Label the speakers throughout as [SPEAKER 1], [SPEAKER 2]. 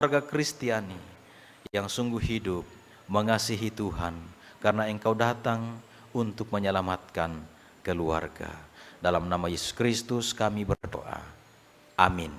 [SPEAKER 1] keluarga Kristiani yang sungguh hidup, mengasihi Tuhan, karena Engkau datang untuk menyelamatkan keluarga. Dalam nama Yesus Kristus kami berdoa. Amin.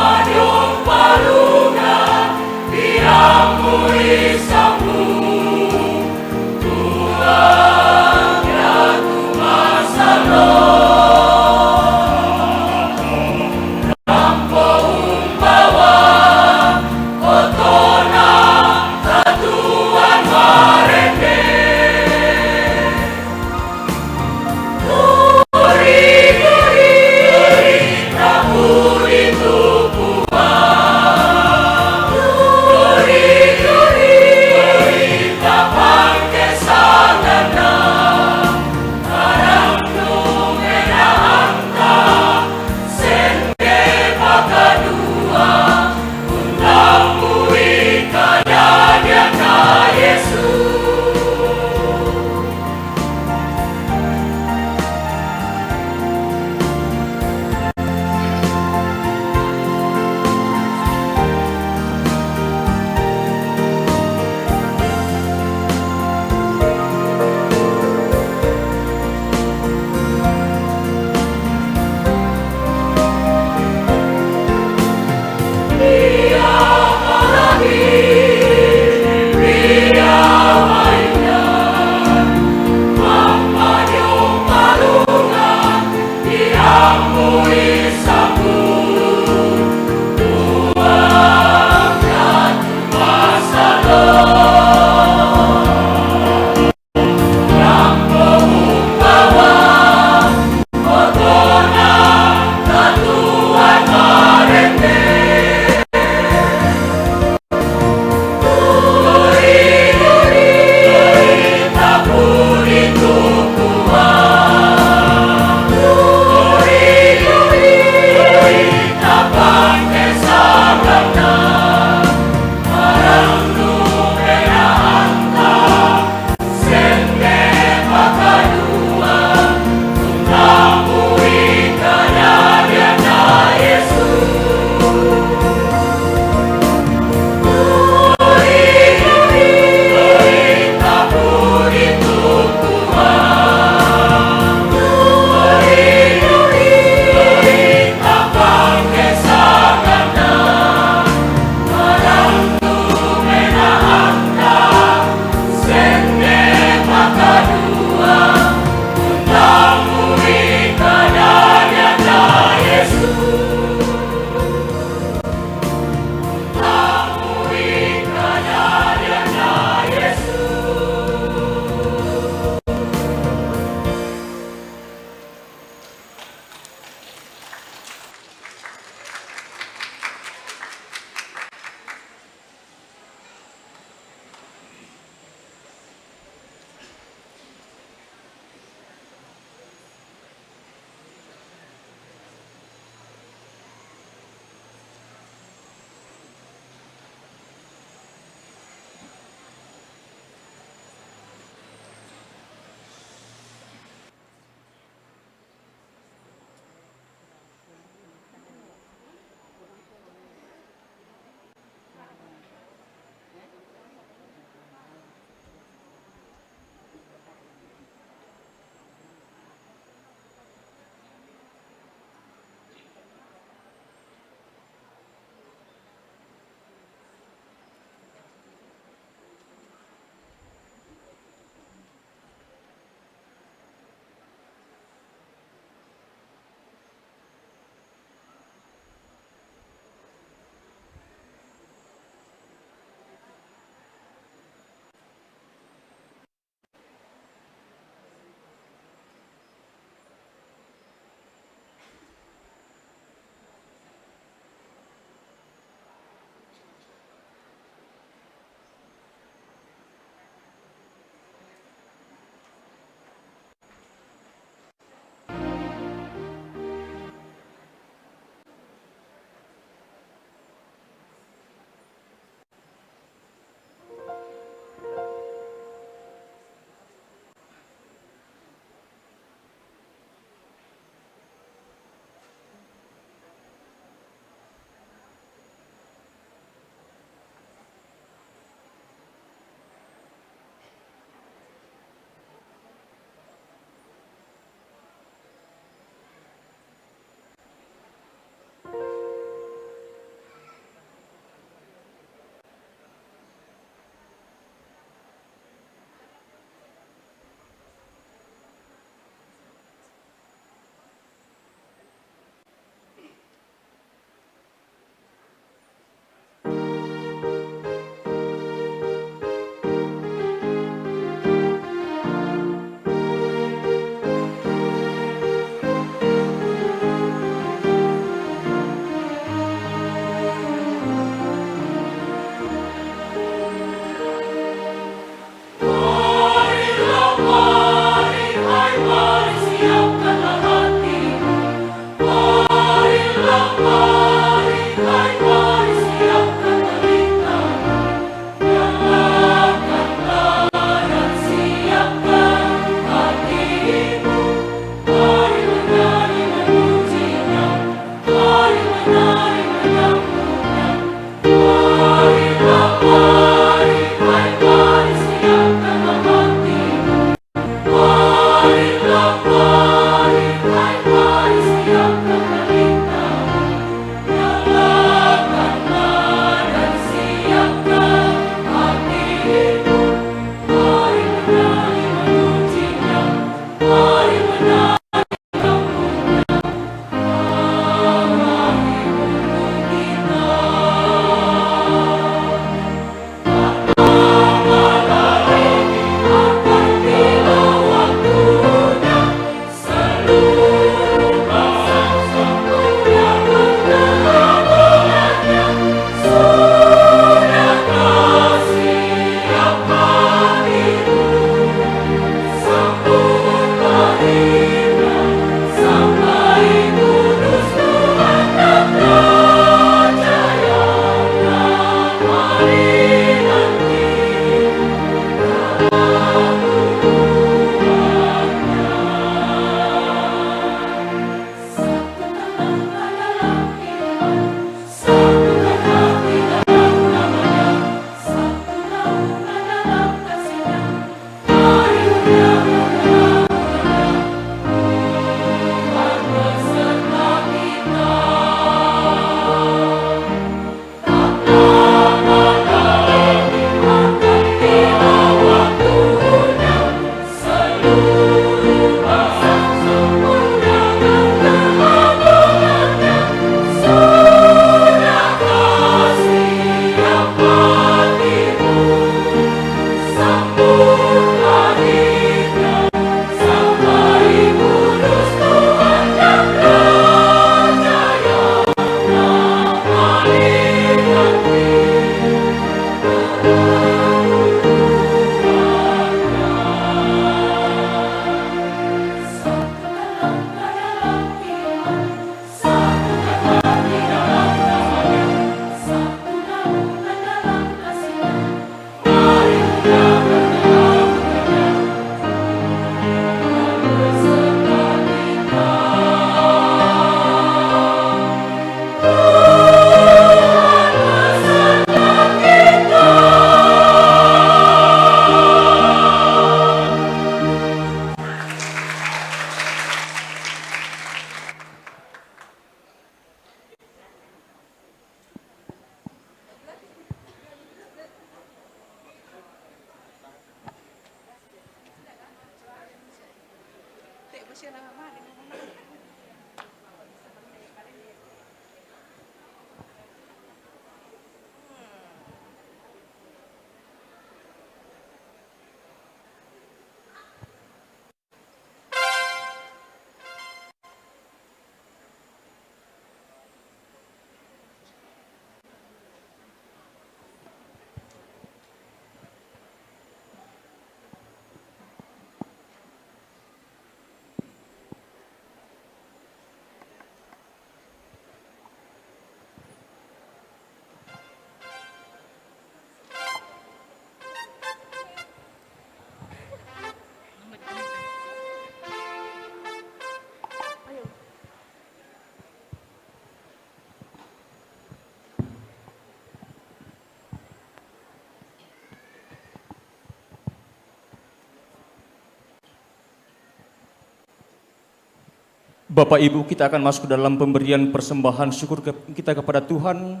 [SPEAKER 2] Bapak Ibu, kita akan masuk ke dalam pemberian persembahan syukur kita kepada Tuhan.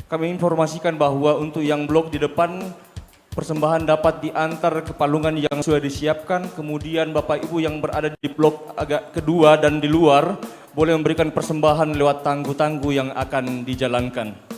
[SPEAKER 2] Kami informasikan bahwa untuk yang blok di depan, persembahan dapat diantar ke palungan yang sudah disiapkan. Kemudian Bapak Ibu yang berada di blok agak kedua dan di luar, boleh memberikan persembahan lewat tanggu-tanggu yang akan dijalankan.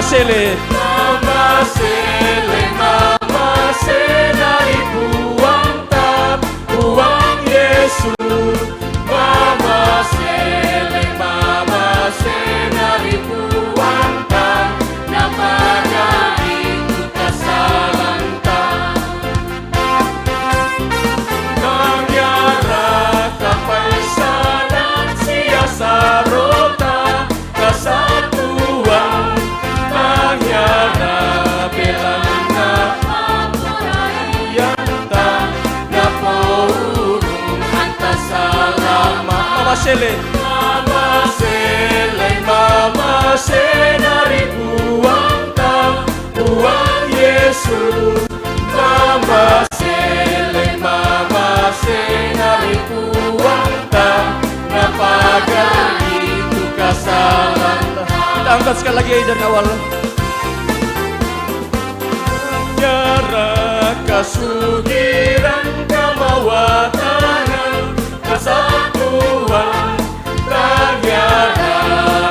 [SPEAKER 2] Sele, mama sele, mama senari buang tap, buang Yesus. Mama sele, mama senari buang tap, napaga itu kasalanta. Nangyara kapay sanan siya sarota, kasatuan. Nangyara bilang na yanta na porong hanta salama. Mama Sele, mama Sele, mama senari buang ta, buang Yesus. Mama Sele, mama senari buang ta, napaga itu kasalan. Kita angkat sekali lagi dari awal. Nyara kasugiran kamawatangan kesatuan Tangyara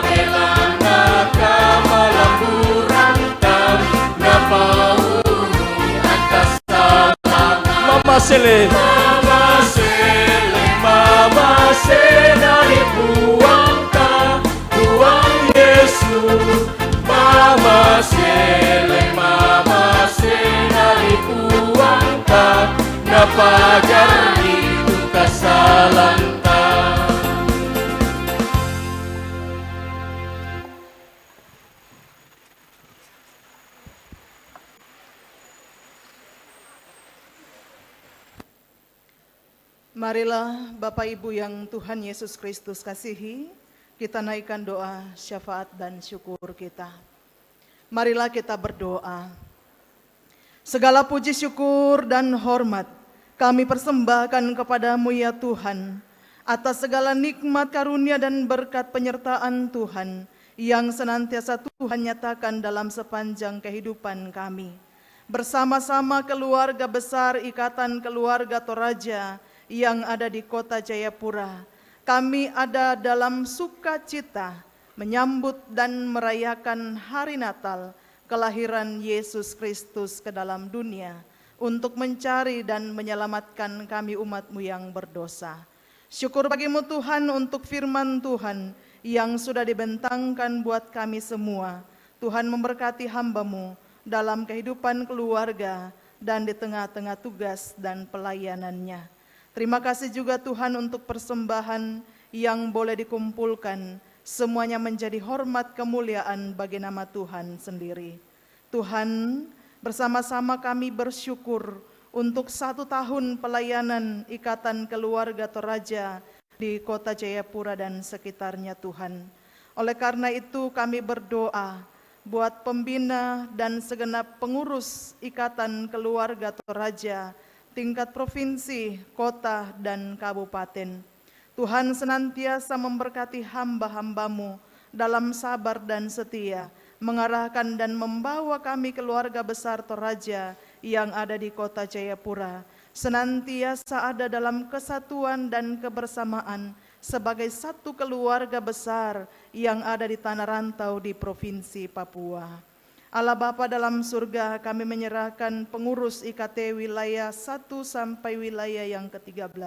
[SPEAKER 2] belana kamalamburan tan napaurung atas salam. Mama Sele, mama Sele, mama senari buang ta, buang Yesus. Mama Sele, mama senari buang ta, napagar itu kasalanta.
[SPEAKER 3] Marilah Bapak Ibu yang Tuhan Yesus Kristus kasihi, kita naikkan doa syafaat dan syukur kita. Marilah kita berdoa. Segala puji syukur dan hormat Kami persembahkan kepadamu ya Tuhan, atas segala nikmat karunia dan berkat penyertaan Tuhan, yang senantiasa Tuhan nyatakan dalam sepanjang kehidupan kami. Bersama-sama keluarga besar Ikatan Keluarga Toraja yang ada di kota Jayapura, kami ada dalam sukacita menyambut dan merayakan hari Natal, kelahiran Yesus Kristus ke dalam dunia, untuk mencari dan menyelamatkan kami umat-Mu yang berdosa. Syukur bagimu Tuhan untuk firman Tuhan yang sudah dibentangkan buat kami semua. Tuhan memberkati hamba-Mu dalam kehidupan keluarga dan di tengah-tengah tugas dan pelayanannya. Terima kasih juga Tuhan untuk persembahan yang boleh dikumpulkan, semuanya menjadi hormat kemuliaan bagi nama Tuhan sendiri. Tuhan, bersama-sama kami bersyukur untuk 1 tahun pelayanan Ikatan Keluarga Toraja di kota Jayapura dan sekitarnya Tuhan. Oleh karena itu kami berdoa buat pembina dan segenap pengurus Ikatan Keluarga Toraja tingkat provinsi, kota, dan kabupaten. Tuhan senantiasa memberkati hamba-hamba-Mu dalam sabar dan setia, mengarahkan dan membawa kami keluarga besar Toraja yang ada di kota Jayapura senantiasa ada dalam kesatuan dan kebersamaan sebagai satu keluarga besar yang ada di tanah rantau di Provinsi Papua. Allah Bapa dalam surga, kami menyerahkan pengurus IKT wilayah 1 sampai wilayah yang ke-13.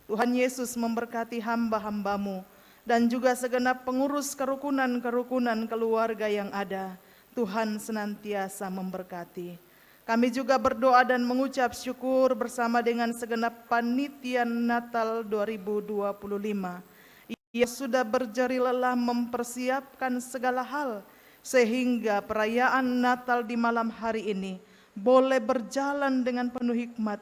[SPEAKER 3] Tuhan Yesus memberkati hamba-hamba-Mu dan juga segenap pengurus kerukunan-kerukunan keluarga yang ada. Tuhan senantiasa memberkati. Kami juga berdoa dan mengucap syukur bersama dengan segenap panitia Natal 2025 yang sudah berjeri lelah mempersiapkan segala hal sehingga perayaan Natal di malam hari ini boleh berjalan dengan penuh hikmat.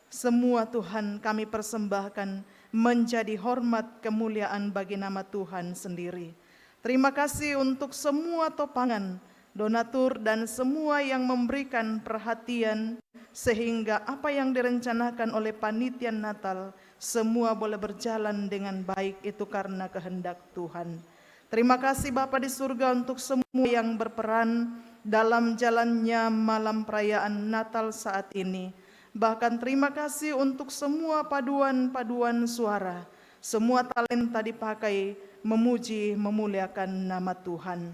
[SPEAKER 3] Semua Tuhan kami persembahkan menjadi hormat kemuliaan bagi nama Tuhan sendiri. Terima kasih untuk semua topangan, donatur, dan semua yang memberikan perhatian sehingga apa yang direncanakan oleh panitia Natal semua boleh berjalan dengan baik, itu karena kehendak Tuhan. Terima kasih Bapa di surga untuk semua yang berperan dalam jalannya malam perayaan Natal saat ini. Bahkan terima kasih untuk semua paduan-paduan suara, semua talenta dipakai memuji memuliakan nama Tuhan.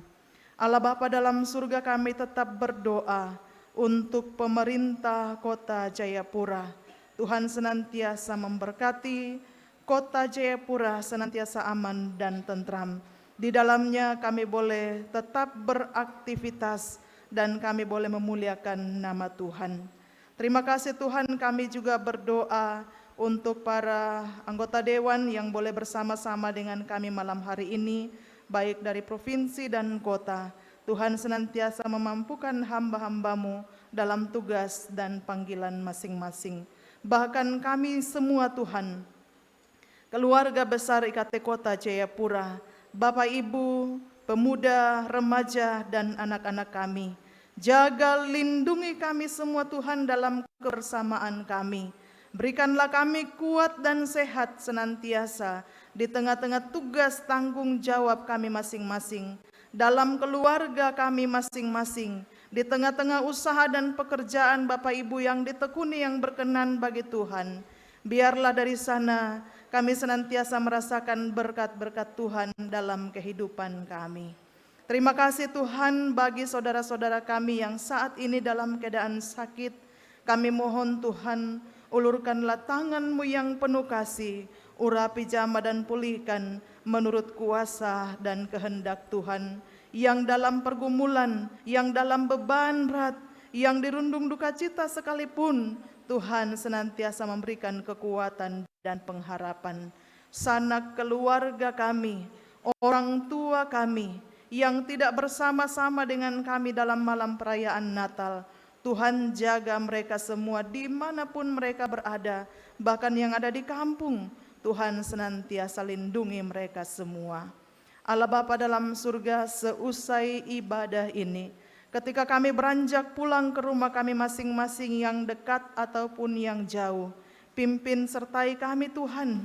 [SPEAKER 3] Allah Bapa dalam surga, kami tetap berdoa untuk pemerintah kota Jayapura. Tuhan senantiasa memberkati kota Jayapura, senantiasa aman dan tentram. Di dalamnya kami boleh tetap beraktivitas dan kami boleh memuliakan nama Tuhan. Terima kasih Tuhan, kami juga berdoa untuk para anggota dewan yang boleh bersama-sama dengan kami malam hari ini, baik dari provinsi dan kota. Tuhan senantiasa memampukan hamba-hamba-Mu dalam tugas dan panggilan masing-masing. Bahkan kami semua Tuhan, keluarga besar IKT Kota Jayapura, Bapak Ibu, pemuda, remaja, dan anak-anak kami, jaga lindungi kami semua Tuhan dalam kebersamaan kami. Berikanlah kami kuat dan sehat senantiasa di tengah-tengah tugas tanggung jawab kami masing-masing, dalam keluarga kami masing-masing, di tengah-tengah usaha dan pekerjaan Bapak Ibu yang ditekuni yang berkenan bagi Tuhan. Biarlah dari sana kami senantiasa merasakan berkat-berkat Tuhan dalam kehidupan kami. Terima kasih Tuhan bagi saudara-saudara kami yang saat ini dalam keadaan sakit. Kami mohon Tuhan, ulurkanlah tangan-Mu yang penuh kasih, urapi jamah dan pulihkan menurut kuasa dan kehendak Tuhan. Yang dalam pergumulan, yang dalam beban berat, yang dirundung duka cita sekalipun, Tuhan senantiasa memberikan kekuatan dan pengharapan. Sanak keluarga kami, orang tua kami, yang tidak bersama-sama dengan kami dalam malam perayaan Natal, Tuhan jaga mereka semua dimanapun mereka berada, bahkan yang ada di kampung, Tuhan senantiasa lindungi mereka semua. Allah Bapa dalam surga, seusai ibadah ini, ketika kami beranjak pulang ke rumah kami masing-masing yang dekat ataupun yang jauh, Pimpin sertai kami Tuhan,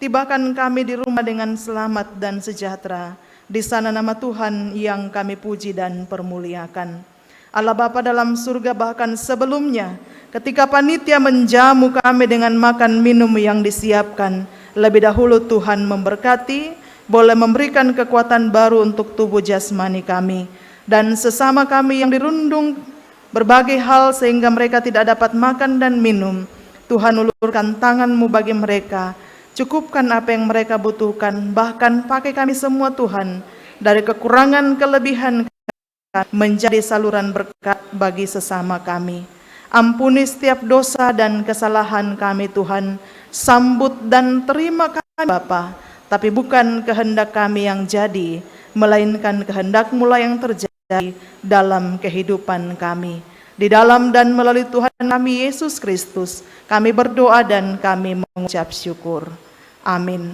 [SPEAKER 3] tibakan kami di rumah dengan selamat dan sejahtera. Di sana nama Tuhan yang kami puji dan permuliakan. Allah Bapa dalam surga, bahkan sebelumnya ketika panitia menjamu kami dengan makan minum yang disiapkan, lebih dahulu Tuhan memberkati, boleh memberikan kekuatan baru untuk tubuh jasmani kami. Dan sesama kami yang dirundung berbagai hal sehingga mereka tidak dapat makan dan minum, Tuhan ulurkan tangan-Mu bagi mereka, cukupkan apa yang mereka butuhkan, bahkan pakai kami semua Tuhan, dari kekurangan kelebihan menjadi saluran berkat bagi sesama kami. Ampuni setiap dosa dan kesalahan kami Tuhan, sambut dan terima kami Bapa, tapi bukan kehendak kami yang jadi, melainkan kehendak-Mu lah yang terjadi dalam kehidupan kami. Di dalam dan melalui Tuhan kami Yesus Kristus, kami berdoa dan kami mengucap syukur. Amin.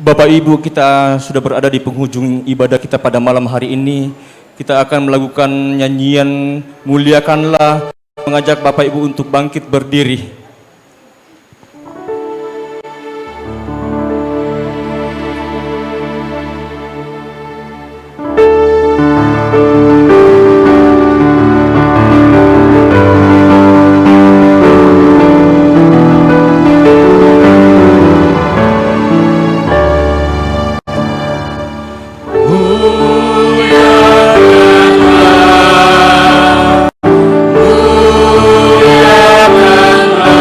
[SPEAKER 2] Bapak Ibu, kita sudah berada di penghujung ibadah kita pada malam hari ini. Kita akan melakukan nyanyian Muliakanlah, mengajak Bapak Ibu untuk bangkit berdiri.
[SPEAKER 4] Muliakanlah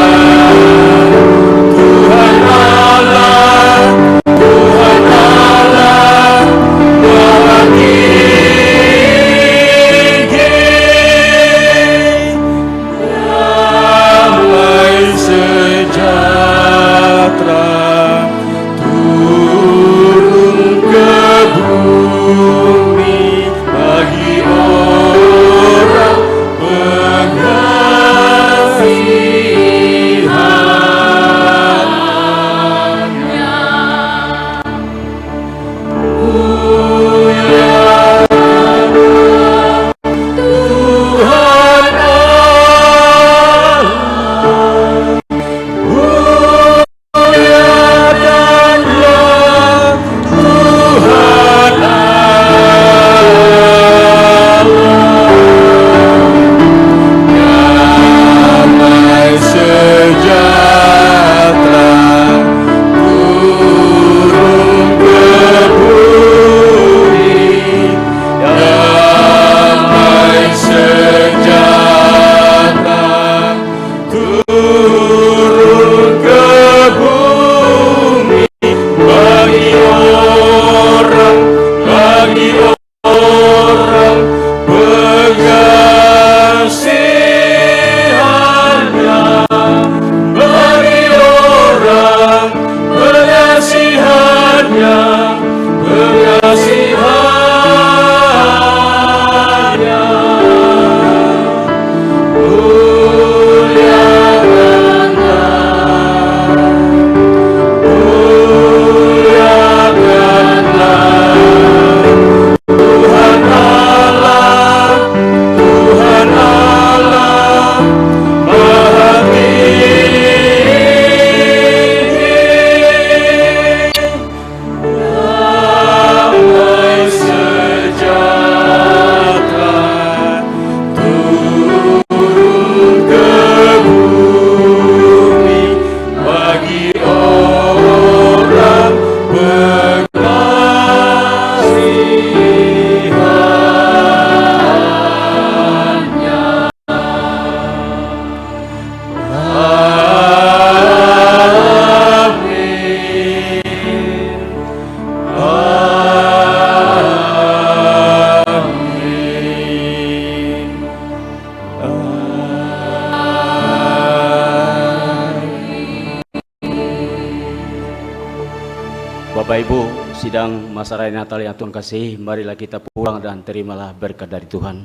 [SPEAKER 4] Bapak Ibu, sidang masa raya Natal yang Tuhan kasih, marilah kita pulang dan terimalah berkat dari Tuhan.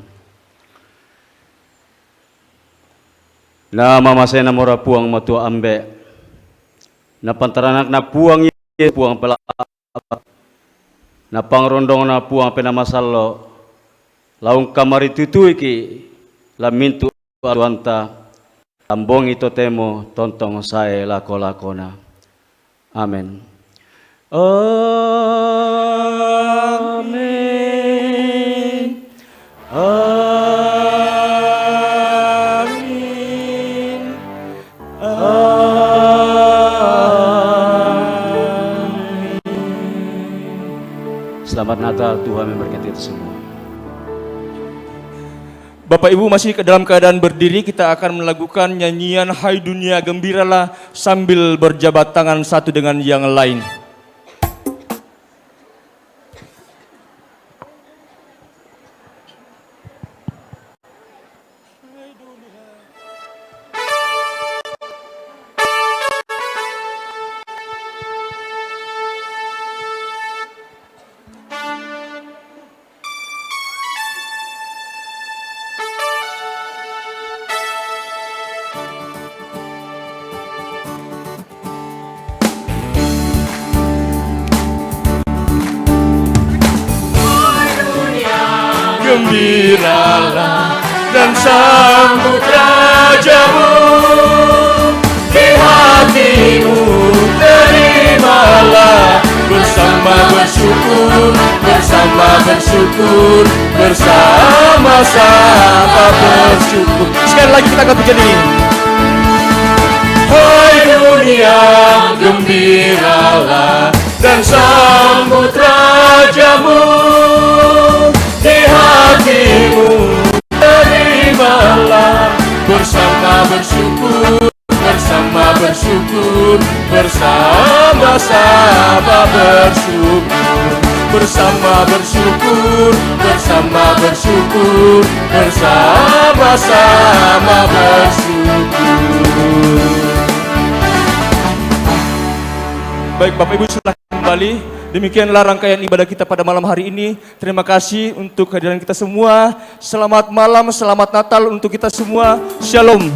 [SPEAKER 4] Nama masena mora puang matua ambe, na pantaranak na puang ye puang pela, na pangrondong na puang pena masalo, laung kamari tutu iki, lamintu aduanta, lambong ito temo tontong sae lako-lakona. Amen. Amin. Amin. Amin. Selamat Natal, Tuhan memberkati kita semua.
[SPEAKER 2] Bapak Ibu masih dalam keadaan berdiri, kita akan melakukan nyanyian Hai Dunia Gembiralah sambil berjabat tangan satu dengan yang lain. Gembiralah dan sambut rajamu, di hatimu terimalah bersama bersyukur, bersama-sama bersyukur. Sekali lagi kita akan menjadi Hai dunia gembiralah dan sambut rajamu, di hatimu terimalah bersama bersyukur, bersama-sama bersyukur, bersama-sama bersyukur. Baik Bapak Ibu, silakan kembali. Demikianlah rangkaian ibadah kita pada malam hari ini. Terima kasih untuk kehadiran kita semua. Selamat malam, selamat Natal untuk kita semua. Shalom.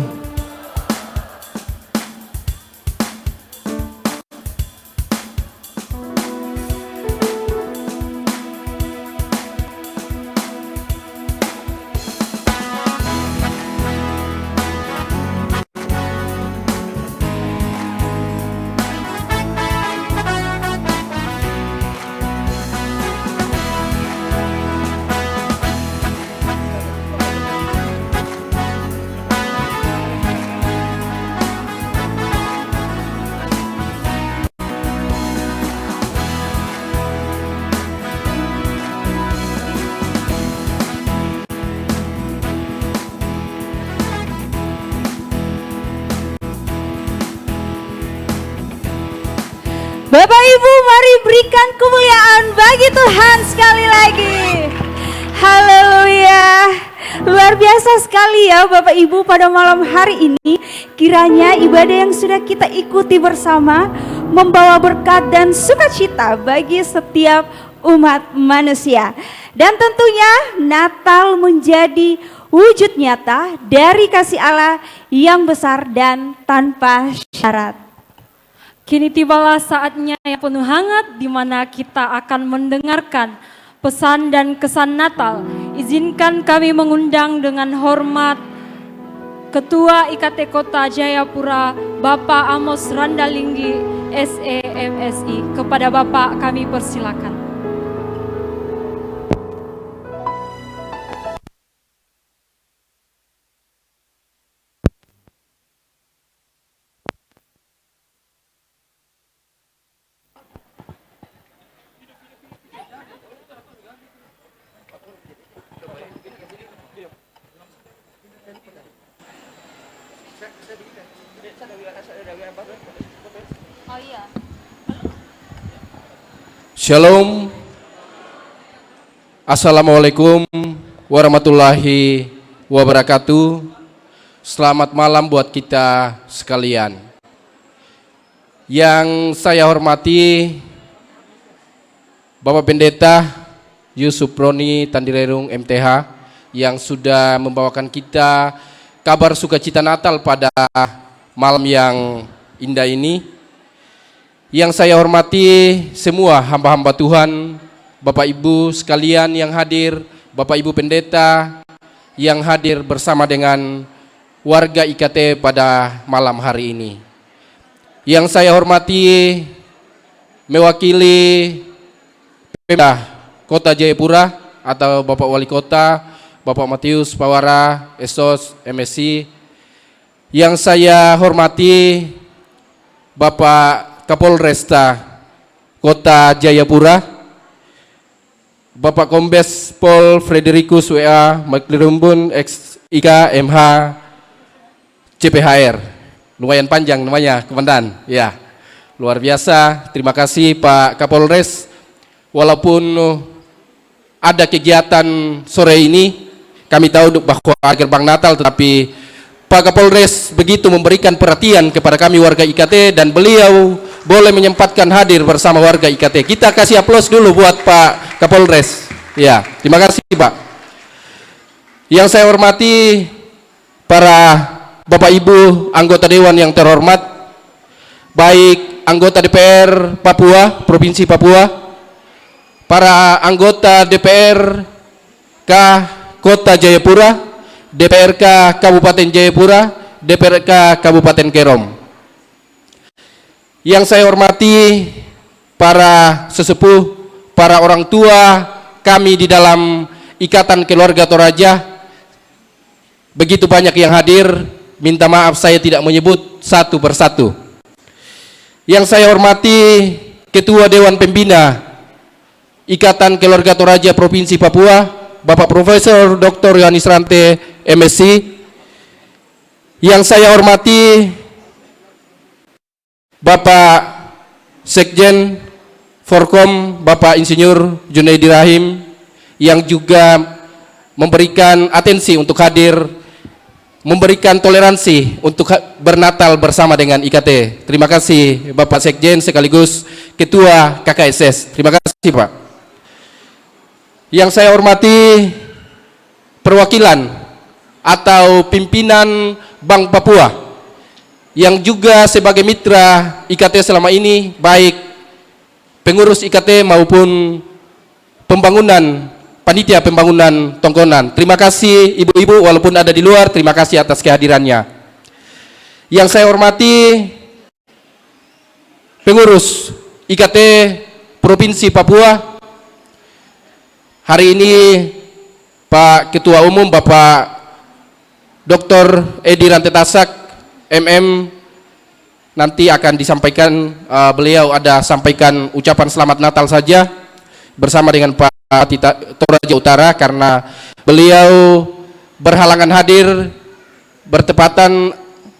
[SPEAKER 5] Bapak Ibu, mari berikan kemuliaan bagi Tuhan sekali lagi. Haleluya. Luar biasa sekali ya Bapak Ibu pada malam hari ini. Kiranya ibadah yang sudah kita ikuti bersama membawa berkat dan sukacita bagi setiap umat manusia. Dan tentunya Natal menjadi wujud nyata dari kasih Allah yang besar dan tanpa syarat.
[SPEAKER 6] Kini tibalah saatnya yang penuh hangat di mana kita akan mendengarkan pesan dan kesan Natal. Izinkan kami mengundang dengan hormat Ketua IKT Kota Jayapura, Bapak Amos Randalinggi, SEMSI. Kepada Bapak kami persilakan.
[SPEAKER 7] Shalom. Assalamualaikum warahmatullahi wabarakatuh. Selamat malam buat kita sekalian. Yang saya hormati Bapak Pendeta Yusuf Roni Tandirerung MTH yang sudah membawakan kita kabar sukacita Natal pada malam yang indah ini. Yang saya hormati semua hamba-hamba Tuhan, Bapak Ibu sekalian yang hadir, Bapak Ibu Pendeta yang hadir bersama dengan warga IKT pada malam hari ini. Yang saya hormati mewakili Pemda Kota Jayapura atau Bapak Wali Kota, Bapak Matius Pawara, Esos, MSI. Yang saya hormati Bapak Kapolresta Kota Jayapura, Bapak Kombes Pol Fredericus WA Maklirumbun X IK MH CPHR. Lumayan panjang namanya, Komandan. Ya, luar biasa. Terima kasih Pak Kapolres. Walaupun ada kegiatan sore ini, kami tahu bahwa gerbang Natal, tetapi Pak Kapolres begitu memberikan perhatian kepada kami warga IKT dan beliau boleh menyempatkan hadir bersama warga IKT. Kita kasih aplaus dulu buat Pak Kapolres. Ya, terima kasih Pak. Yang saya hormati para Bapak Ibu anggota Dewan yang terhormat, baik anggota DPR Papua, Provinsi Papua, para anggota DPRK Kota Jayapura, DPRK Kabupaten Jayapura, DPRK Kabupaten Kerom. Yang saya hormati para sesepuh, para orang tua kami di dalam Ikatan Keluarga Toraja, begitu banyak yang hadir. Minta maaf saya tidak menyebut satu persatu. Yang saya hormati Ketua Dewan Pembina Ikatan Keluarga Toraja Provinsi Papua, Bapak Profesor Dr. Yohanis Rante, MSc. Yang saya hormati Bapak Sekjen Forkom, Bapak Insinyur Junaidi Rahim, yang juga memberikan atensi untuk hadir, memberikan toleransi untuk bernatal bersama dengan IKT. Terima kasih Bapak Sekjen sekaligus Ketua KKSS. Terima kasih Pak. Yang saya hormati perwakilan atau pimpinan Bank Papua yang juga sebagai mitra IKT selama ini, baik pengurus IKT maupun pembangunan Panitia Pembangunan Tongkonan. Terima kasih ibu-ibu walaupun ada di luar, terima kasih atas kehadirannya. Yang saya hormati pengurus IKT Provinsi Papua. Hari ini Pak Ketua Umum Bapak Dr. Edi Rantetasak MM nanti akan disampaikan, beliau ada sampaikan ucapan selamat Natal saja bersama dengan Pak Toraja Utara karena beliau berhalangan hadir, bertepatan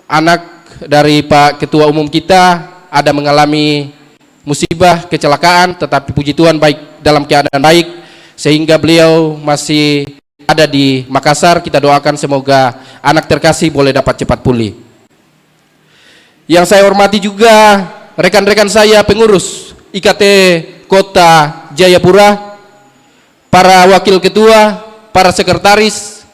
[SPEAKER 7] anak dari Pak Ketua Umum kita ada mengalami musibah kecelakaan, tetapi puji Tuhan baik dalam keadaan baik sehingga beliau masih ada di Makassar. Kita doakan semoga anak terkasih boleh dapat cepat pulih. Yang saya hormati juga rekan-rekan saya pengurus IKT Kota Jayapura, para wakil ketua, para sekretaris,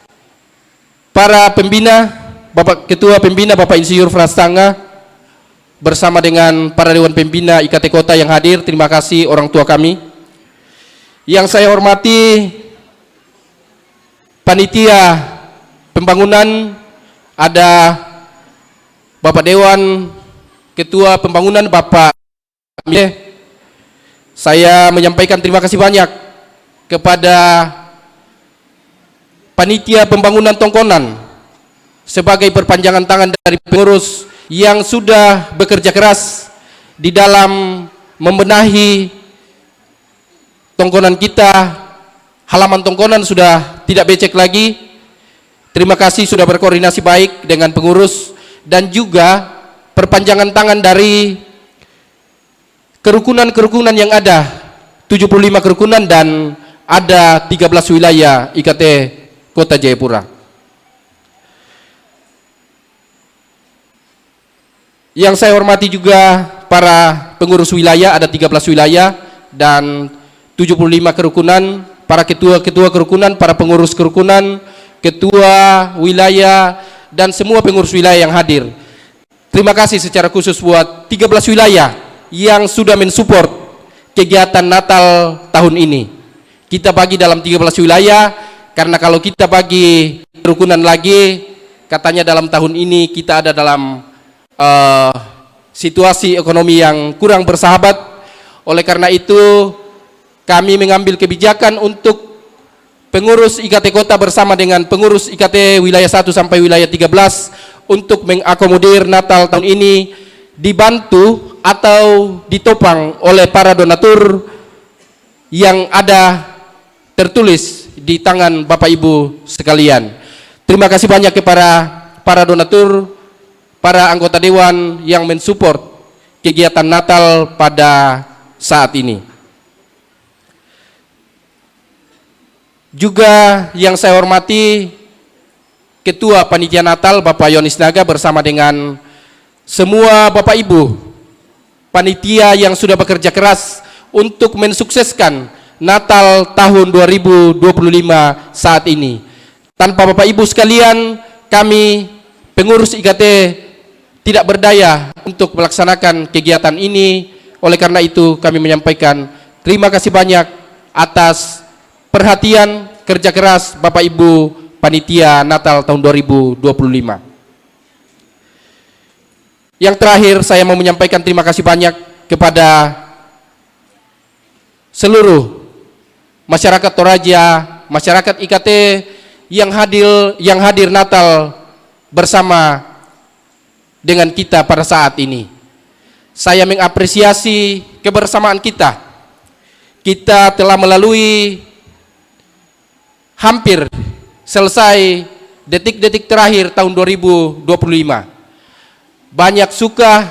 [SPEAKER 7] para pembina, Bapak Ketua Pembina Bapak Insinyur Frastanga bersama dengan para Dewan Pembina IKT Kota yang hadir. Terima kasih orang tua kami. Yang saya hormati panitia pembangunan, ada Bapak Dewan Ketua Pembangunan Bapak Mile. Saya menyampaikan terima kasih banyak kepada Panitia Pembangunan Tongkonan sebagai perpanjangan tangan dari pengurus yang sudah bekerja keras di dalam membenahi Tongkonan kita. Halaman Tongkonan sudah tidak becek lagi. Terima kasih sudah berkoordinasi baik dengan pengurus dan juga perpanjangan tangan dari kerukunan-kerukunan yang ada, 75 kerukunan dan ada 13 wilayah IKT Kota Jayapura. Yang saya hormati juga para pengurus wilayah, ada 13 wilayah dan 75 kerukunan, para ketua-ketua kerukunan, para pengurus kerukunan, ketua wilayah, dan semua pengurus wilayah yang hadir. Terima kasih secara khusus buat 13 wilayah yang sudah mensupport kegiatan Natal tahun ini. Kita bagi dalam 13 wilayah, karena kalau kita bagi kerukunan lagi, katanya dalam tahun ini kita ada dalam situasi ekonomi yang kurang bersahabat. Oleh karena itu kami mengambil kebijakan untuk pengurus IKT Kota bersama dengan pengurus IKT wilayah 1 sampai wilayah 13 untuk mengakomodir Natal tahun ini dibantu atau ditopang oleh para donatur yang ada tertulis di tangan Bapak Ibu sekalian. Terima kasih banyak kepada para donatur, para anggota dewan yang mensupport kegiatan Natal pada saat ini. Juga yang saya hormati Ketua Panitia Natal Bapak Yonis Naga bersama dengan semua Bapak Ibu panitia yang sudah bekerja keras untuk mensukseskan Natal tahun 2025 saat ini. Tanpa Bapak Ibu sekalian, kami pengurus IKT tidak berdaya untuk melaksanakan kegiatan ini. Oleh karena itu kami menyampaikan terima kasih banyak atas perhatian kerja keras Bapak Ibu panitia Natal tahun 2025. Yang terakhir saya mau menyampaikan terima kasih banyak kepada seluruh masyarakat Toraja, masyarakat IKT yang hadir Natal bersama dengan kita pada saat ini. Saya mengapresiasi kebersamaan kita. Kita telah melalui hampir selesai detik-detik terakhir tahun 2025. Banyak suka,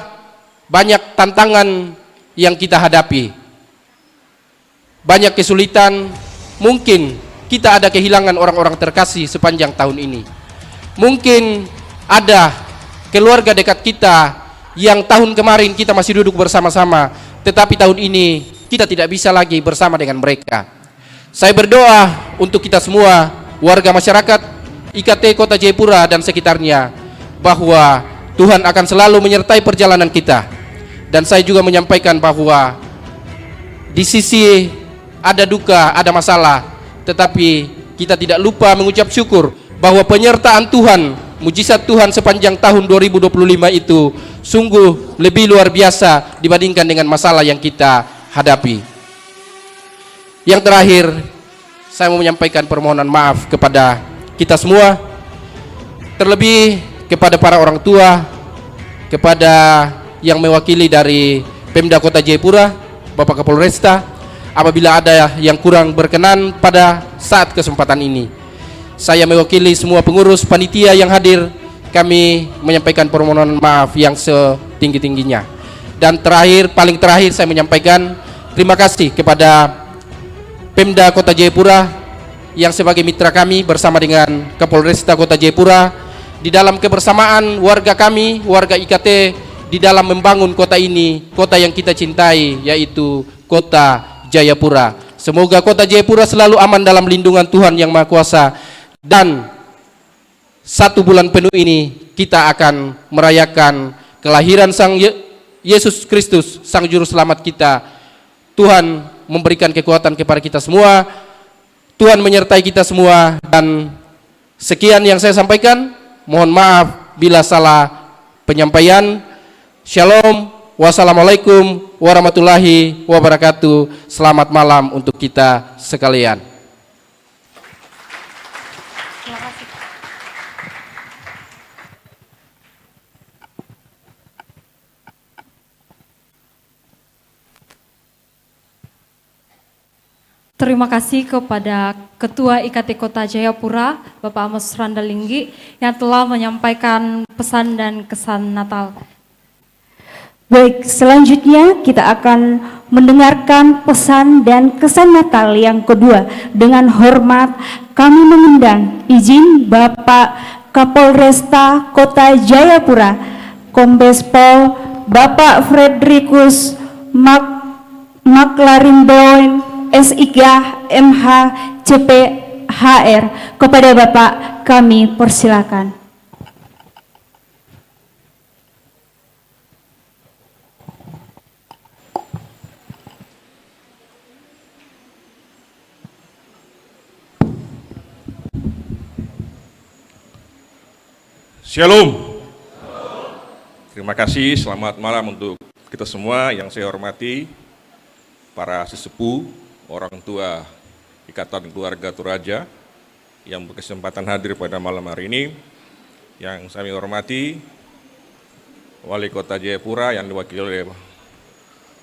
[SPEAKER 7] banyak tantangan yang kita hadapi. Banyak kesulitan, mungkin kita ada kehilangan orang-orang terkasih sepanjang tahun ini. Mungkin ada keluarga dekat kita yang tahun kemarin kita masih duduk bersama-sama, tetapi tahun ini kita tidak bisa lagi bersama dengan mereka. Saya berdoa untuk kita semua, warga masyarakat IKT Kota Jayapura dan sekitarnya, bahwa Tuhan akan selalu menyertai perjalanan kita. Dan saya juga menyampaikan bahwa di sisi ada duka, ada masalah, tetapi kita tidak lupa mengucap syukur bahwa penyertaan Tuhan, mujizat Tuhan sepanjang tahun 2025 itu sungguh lebih luar biasa dibandingkan dengan masalah yang kita hadapi. Yang terakhir, saya mau menyampaikan permohonan maaf kepada kita semua, terlebih kepada para orang tua, kepada yang mewakili dari Pemda Kota Jayapura, Bapak Kapolresta, apabila ada yang kurang berkenan pada saat kesempatan ini. Saya mewakili semua pengurus panitia yang hadir, kami menyampaikan permohonan maaf yang setinggi-tingginya. Dan terakhir, paling terakhir saya menyampaikan terima kasih kepada Pemda Kota Jayapura yang sebagai mitra kami bersama dengan Kapolresta Kota Jayapura di dalam kebersamaan warga kami, warga IKT di dalam membangun kota ini, kota yang kita cintai, yaitu Kota Jayapura. Semoga Kota Jayapura selalu aman dalam lindungan Tuhan Yang Maha Kuasa, dan 1 bulan penuh ini kita akan merayakan kelahiran Sang Yesus Kristus, Sang Juru Selamat kita. Tuhan memberikan kekuatan kepada kita semua, Tuhan menyertai kita semua, dan sekian yang saya sampaikan. Mohon maaf bila salah penyampaian. Shalom, wassalamualaikum warahmatullahi wabarakatuh. Selamat malam untuk kita sekalian.
[SPEAKER 6] Terima kasih kepada Ketua IKT Kota Jayapura, Bapak Amos Randalinggi, yang telah menyampaikan pesan dan kesan Natal.
[SPEAKER 5] Baik, selanjutnya kita akan mendengarkan pesan dan kesan Natal yang kedua. Dengan hormat kami mengundang izin Bapak Kapolresta Kota Jayapura, Kombes Pol Bapak Frederikus McLaren Bowen SIK MH CPHR. Kepada Bapak kami persilakan.
[SPEAKER 8] Shalom. Terima kasih, selamat malam untuk kita semua yang saya hormati, para sesepuh, orang tua Ikatan Keluarga Toraja yang berkesempatan hadir pada malam hari ini, yang saya hormati Wali Kota Jayapura yang diwakili oleh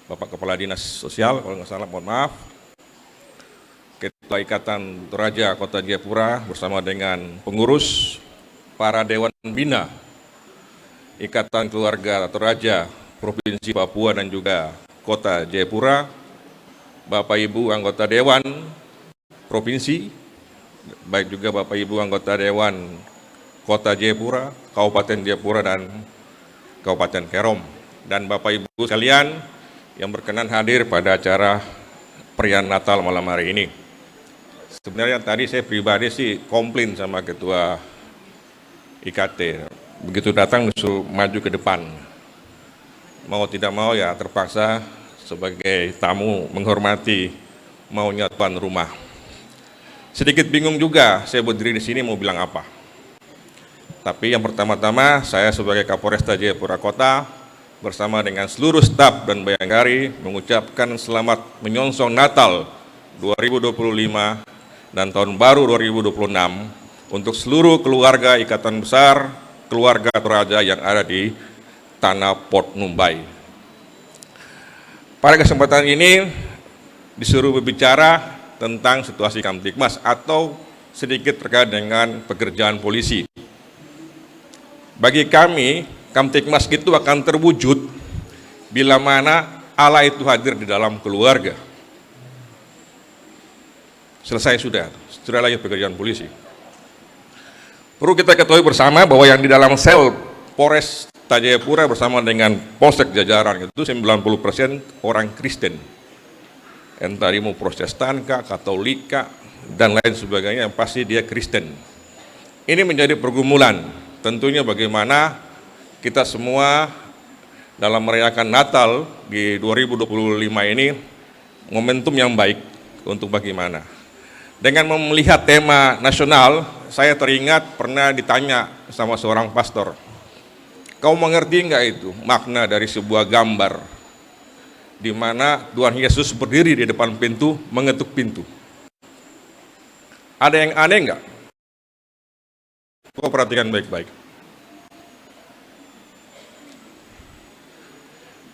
[SPEAKER 8] Bapak Kepala Dinas Sosial, kalau nggak salah mohon maaf, Ketua Ikatan Toraja Kota Jayapura bersama dengan pengurus, para Dewan Bina Ikatan Keluarga Toraja Provinsi Papua dan juga Kota Jayapura, Bapak Ibu anggota Dewan Provinsi, baik juga Bapak Ibu anggota Dewan Kota Jayapura, Kabupaten Jayapura dan Kabupaten Kerom, dan Bapak Ibu sekalian yang berkenan hadir pada acara perayaan Natal malam hari ini. Sebenarnya tadi saya pribadi sih komplain sama Ketua IKT, begitu datang disuruh maju ke depan. Mau tidak mau ya terpaksa sebagai tamu menghormati maunya tuan rumah. Sedikit bingung juga saya berdiri di sini mau bilang apa. Tapi yang pertama-tama saya sebagai Kapolresta Jayapura Kota bersama dengan seluruh staf dan bayangkari mengucapkan selamat menyongsong Natal 2025 dan Tahun Baru 2026 untuk seluruh keluarga Ikatan Besar Keluarga Toraja yang ada di Tanah Port Numbai. Pada kesempatan ini disuruh berbicara tentang situasi Kamtibmas atau sedikit terkait dengan pekerjaan polisi. Bagi kami, Kamtibmas itu akan terwujud bila mana Allah itu hadir di dalam keluarga. Selesai sudah lagi pekerjaan polisi. Perlu kita ketahui bersama bahwa yang di dalam sel Polres Jayapura bersama dengan Polsek jajaran itu 90% orang Kristen. Entah dia mau Protestan kah, Katolik kah, dan lain sebagainya, yang pasti dia Kristen. Ini menjadi pergumulan. Tentunya bagaimana kita semua dalam merayakan Natal di 2025 ini momentum yang baik untuk bagaimana. Dengan melihat tema nasional, saya teringat pernah ditanya sama seorang pastor, kau mengerti enggak itu makna dari sebuah gambar di mana Tuhan Yesus berdiri di depan pintu, mengetuk pintu? Ada yang aneh enggak? Kau perhatikan baik-baik.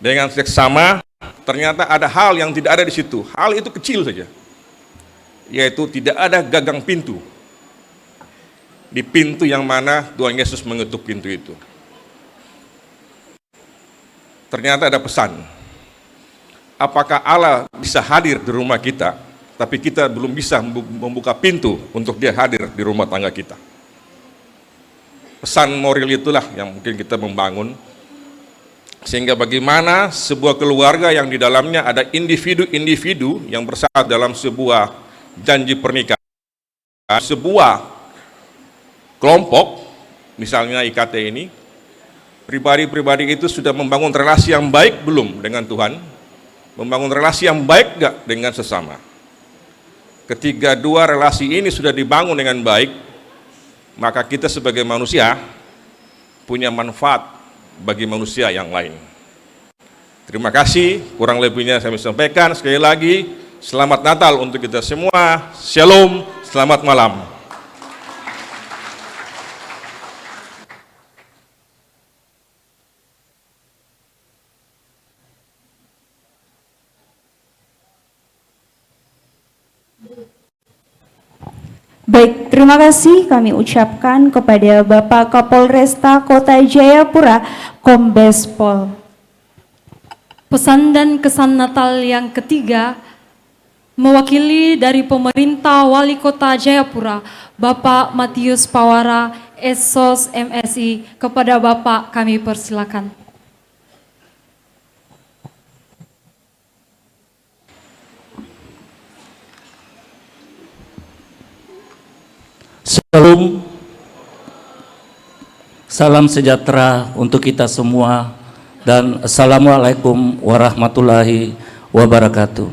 [SPEAKER 8] Dengan seksama, ternyata ada hal yang tidak ada di situ. Hal itu kecil saja, yaitu tidak ada gagang pintu di pintu yang mana Tuhan Yesus mengetuk pintu itu. Ternyata ada pesan. Apakah Allah bisa hadir di rumah kita, tapi kita belum bisa membuka pintu untuk dia hadir di rumah tangga kita. Pesan moral itulah yang mungkin kita membangun, sehingga bagaimana sebuah keluarga yang di dalamnya ada individu-individu yang bersatu dalam sebuah janji pernikahan, sebuah kelompok, misalnya IKT ini, pribadi-pribadi itu sudah membangun relasi yang baik belum dengan Tuhan, membangun relasi yang baik enggak dengan sesama. Ketika dua relasi ini sudah dibangun dengan baik, maka kita sebagai manusia punya manfaat bagi manusia yang lain. Terima kasih, kurang lebihnya saya sampaikan. Sekali lagi, selamat Natal untuk kita semua. Shalom, selamat malam.
[SPEAKER 5] Baik, terima kasih kami ucapkan kepada Bapak Kapolresta Kota Jayapura, Kombes Pol.
[SPEAKER 6] Pesan dan kesan Natal yang ketiga, mewakili dari pemerintah Wali Kota Jayapura, Bapak Matius Pawara, Esos MSI, kepada Bapak kami persilakan.
[SPEAKER 9] Shalom, salam sejahtera untuk kita semua dan Assalamualaikum warahmatullahi wabarakatuh.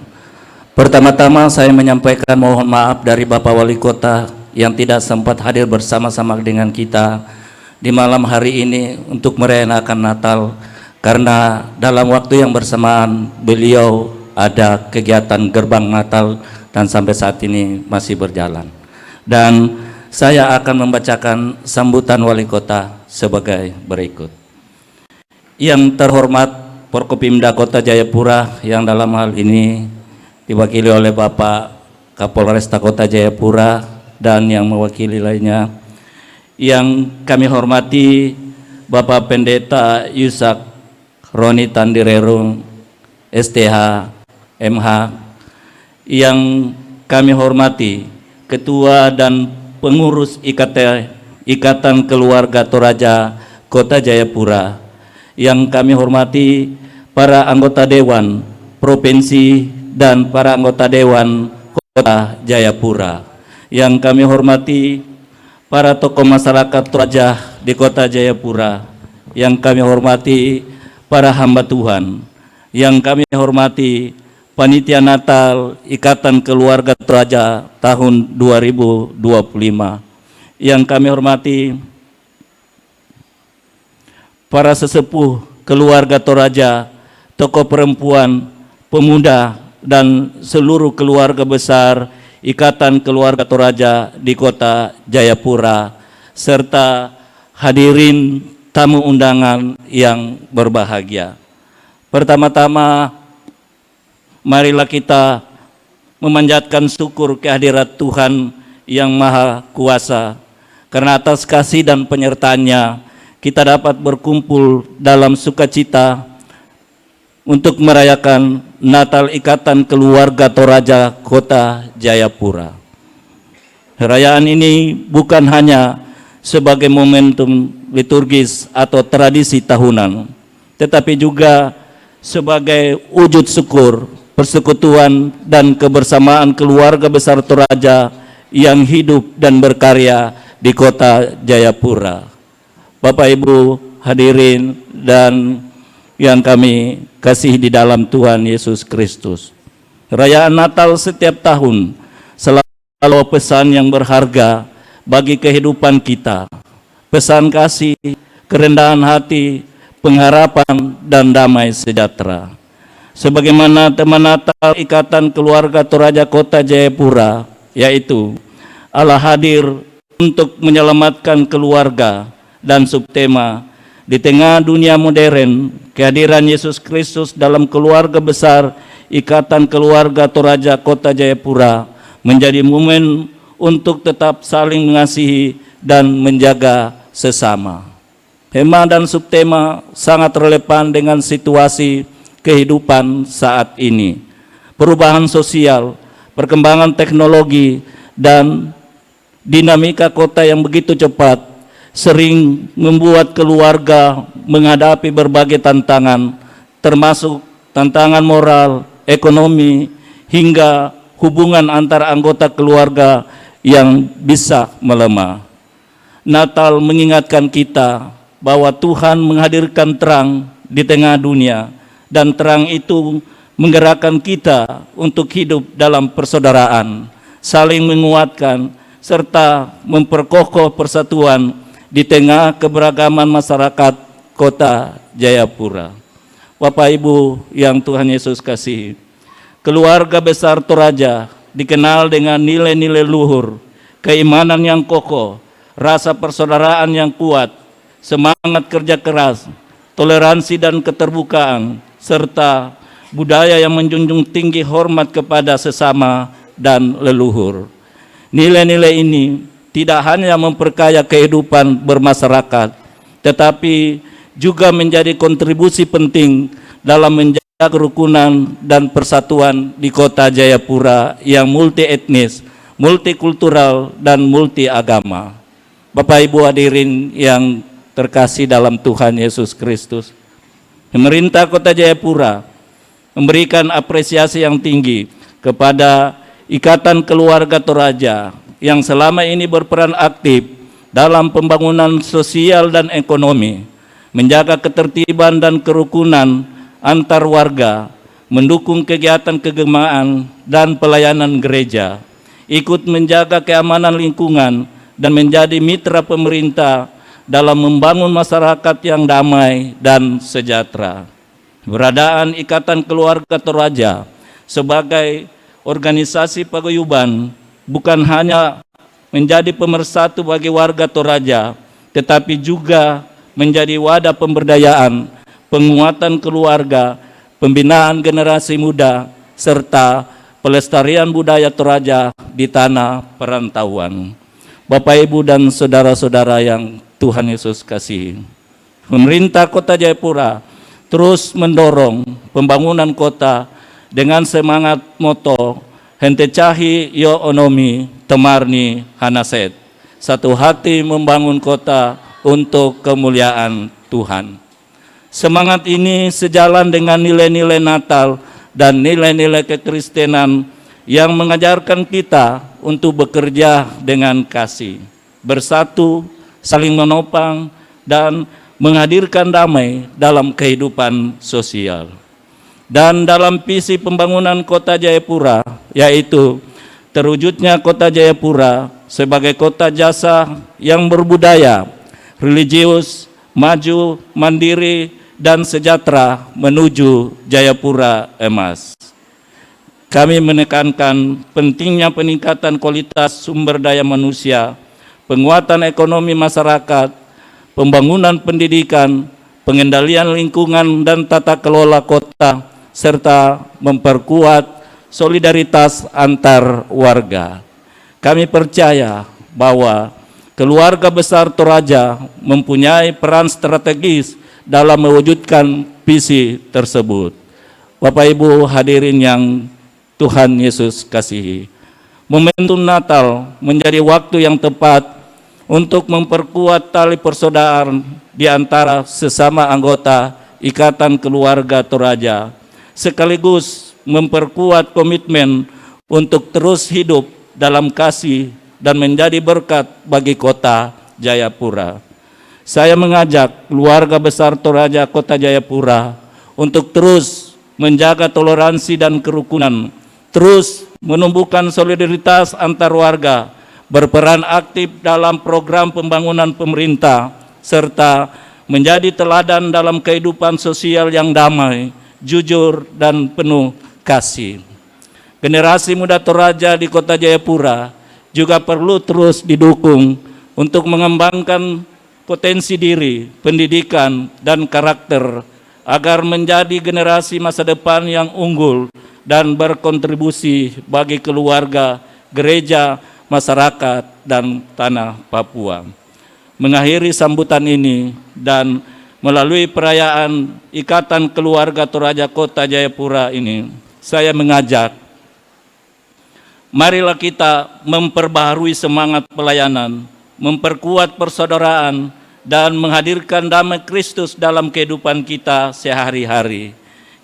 [SPEAKER 9] Pertama-tama saya menyampaikan mohon maaf dari Bapak Wali Kota yang tidak sempat hadir bersama-sama dengan kita di malam hari ini untuk merayakan Natal, karena dalam waktu yang bersamaan beliau ada kegiatan gerbang Natal dan sampai saat ini masih berjalan. Dan saya akan membacakan sambutan Wali Kota sebagai berikut. Yang terhormat Forkopimda Kota Jayapura yang dalam hal ini diwakili oleh Bapak Kapolresta Kota Jayapura dan yang mewakili lainnya. Yang kami hormati Bapak Pendeta Yusak Roni Tandirerung STH MH. Yang kami hormati Ketua dan Pengurus Ikatan Keluarga Toraja Kota Jayapura. Yang kami hormati para anggota Dewan Provinsi dan para anggota Dewan Kota Jayapura. Yang kami hormati para tokoh masyarakat Toraja di Kota Jayapura. Yang kami hormati para hamba Tuhan. Yang kami hormati Panitia Natal Ikatan Keluarga Toraja tahun 2025. Yang kami hormati para sesepuh keluarga Toraja, tokoh perempuan, pemuda, dan seluruh keluarga besar Ikatan Keluarga Toraja di Kota Jayapura, serta hadirin tamu undangan yang berbahagia. Pertama-tama, marilah kita memanjatkan syukur kehadirat Tuhan yang Maha Kuasa, karena atas kasih dan penyertaannya kita dapat berkumpul dalam sukacita untuk merayakan Natal Ikatan Keluarga Toraja Kota Jayapura. Perayaan ini bukan hanya sebagai momentum liturgis atau tradisi tahunan, tetapi juga sebagai wujud syukur, persekutuan dan kebersamaan keluarga besar Toraja yang hidup dan berkarya di Kota Jayapura. Bapak Ibu hadirin dan yang kami kasih di dalam Tuhan Yesus Kristus, perayaan Natal setiap tahun selalu pesan yang berharga bagi kehidupan kita, pesan kasih, kerendahan hati, pengharapan dan damai sejahtera. Sebagaimana tema Natal Ikatan Keluarga Toraja Kota Jayapura, yaitu Allah hadir untuk menyelamatkan keluarga, dan subtema di tengah dunia modern, kehadiran Yesus Kristus dalam keluarga besar Ikatan Keluarga Toraja Kota Jayapura menjadi momen untuk tetap saling mengasihi dan menjaga sesama. Tema dan subtema sangat relevan dengan situasi kehidupan saat ini. Perubahan sosial, perkembangan teknologi, dan dinamika kota yang begitu cepat sering membuat keluarga menghadapi berbagai tantangan, termasuk tantangan moral, ekonomi, hingga hubungan antar anggota keluarga yang bisa melemah. Natal mengingatkan kita bahwa Tuhan menghadirkan terang di tengah dunia, dan terang itu menggerakkan kita untuk hidup dalam persaudaraan, saling menguatkan, serta memperkokoh persatuan di tengah keberagaman masyarakat Kota Jayapura. Bapak Ibu yang Tuhan Yesus kasihi, keluarga besar Toraja dikenal dengan nilai-nilai luhur, keimanan yang kokoh, rasa persaudaraan yang kuat, semangat kerja keras, toleransi dan keterbukaan, serta budaya yang menjunjung tinggi hormat kepada sesama dan leluhur. Nilai-nilai ini tidak hanya memperkaya kehidupan bermasyarakat, tetapi juga menjadi kontribusi penting dalam menjaga kerukunan dan persatuan di Kota Jayapura yang multi etnis, multikultural, dan multi agama. Bapak Ibu hadirin yang terkasih dalam Tuhan Yesus Kristus, pemerintah Kota Jayapura memberikan apresiasi yang tinggi kepada Ikatan Keluarga Toraja yang selama ini berperan aktif dalam pembangunan sosial dan ekonomi, menjaga ketertiban dan kerukunan antar warga, mendukung kegiatan keagamaan dan pelayanan gereja, ikut menjaga keamanan lingkungan, dan menjadi mitra pemerintah dalam membangun masyarakat yang damai dan sejahtera. Keberadaan Ikatan Keluarga Toraja sebagai organisasi paguyuban bukan hanya menjadi pemersatu bagi warga Toraja, tetapi juga menjadi wadah pemberdayaan, penguatan keluarga, pembinaan generasi muda, serta pelestarian budaya Toraja di tanah perantauan. Bapak, Ibu, dan saudara-saudara yang Tuhan Yesus kasihi, pemerintah Kota Jayapura terus mendorong pembangunan kota dengan semangat moto Hente Cahi Yo Onomi Temarni Hanaset, satu hati membangun kota untuk kemuliaan Tuhan. Semangat ini sejalan dengan nilai-nilai Natal dan nilai-nilai kekristenan yang mengajarkan kita untuk bekerja dengan kasih, bersatu, saling menopang, dan menghadirkan damai dalam kehidupan sosial. Dan dalam visi pembangunan Kota Jayapura, yaitu terwujudnya Kota Jayapura sebagai kota jasa yang berbudaya, religius, maju, mandiri, dan sejahtera menuju Jayapura Emas. Kami menekankan pentingnya peningkatan kualitas sumber daya manusia, penguatan ekonomi masyarakat, pembangunan pendidikan, pengendalian lingkungan dan tata kelola kota, serta memperkuat solidaritas antar warga. Kami percaya bahwa keluarga besar Toraja mempunyai peran strategis dalam mewujudkan visi tersebut. Bapak Ibu hadirin yang Tuhan Yesus kasihi, momentum Natal menjadi waktu yang tepat untuk memperkuat tali persaudaraan di antara sesama anggota Ikatan Keluarga Toraja, sekaligus memperkuat komitmen untuk terus hidup dalam kasih dan menjadi berkat bagi Kota Jayapura. Saya mengajak keluarga besar Toraja Kota Jayapura untuk terus menjaga toleransi dan kerukunan, terus menumbuhkan solidaritas antar warga, berperan aktif dalam program pembangunan pemerintah, serta menjadi teladan dalam kehidupan sosial yang damai, jujur, dan penuh kasih. Generasi muda Toraja di Kota Jayapura juga perlu terus didukung untuk mengembangkan potensi diri, pendidikan, dan karakter agar menjadi generasi masa depan yang unggul dan berkontribusi bagi keluarga, gereja, masyarakat, dan tanah Papua. Mengakhiri sambutan ini dan melalui perayaan Ikatan Keluarga Toraja Kota Jayapura ini, saya mengajak, marilah kita memperbaharui semangat pelayanan, memperkuat persaudaraan, dan menghadirkan damai Kristus dalam kehidupan kita sehari-hari.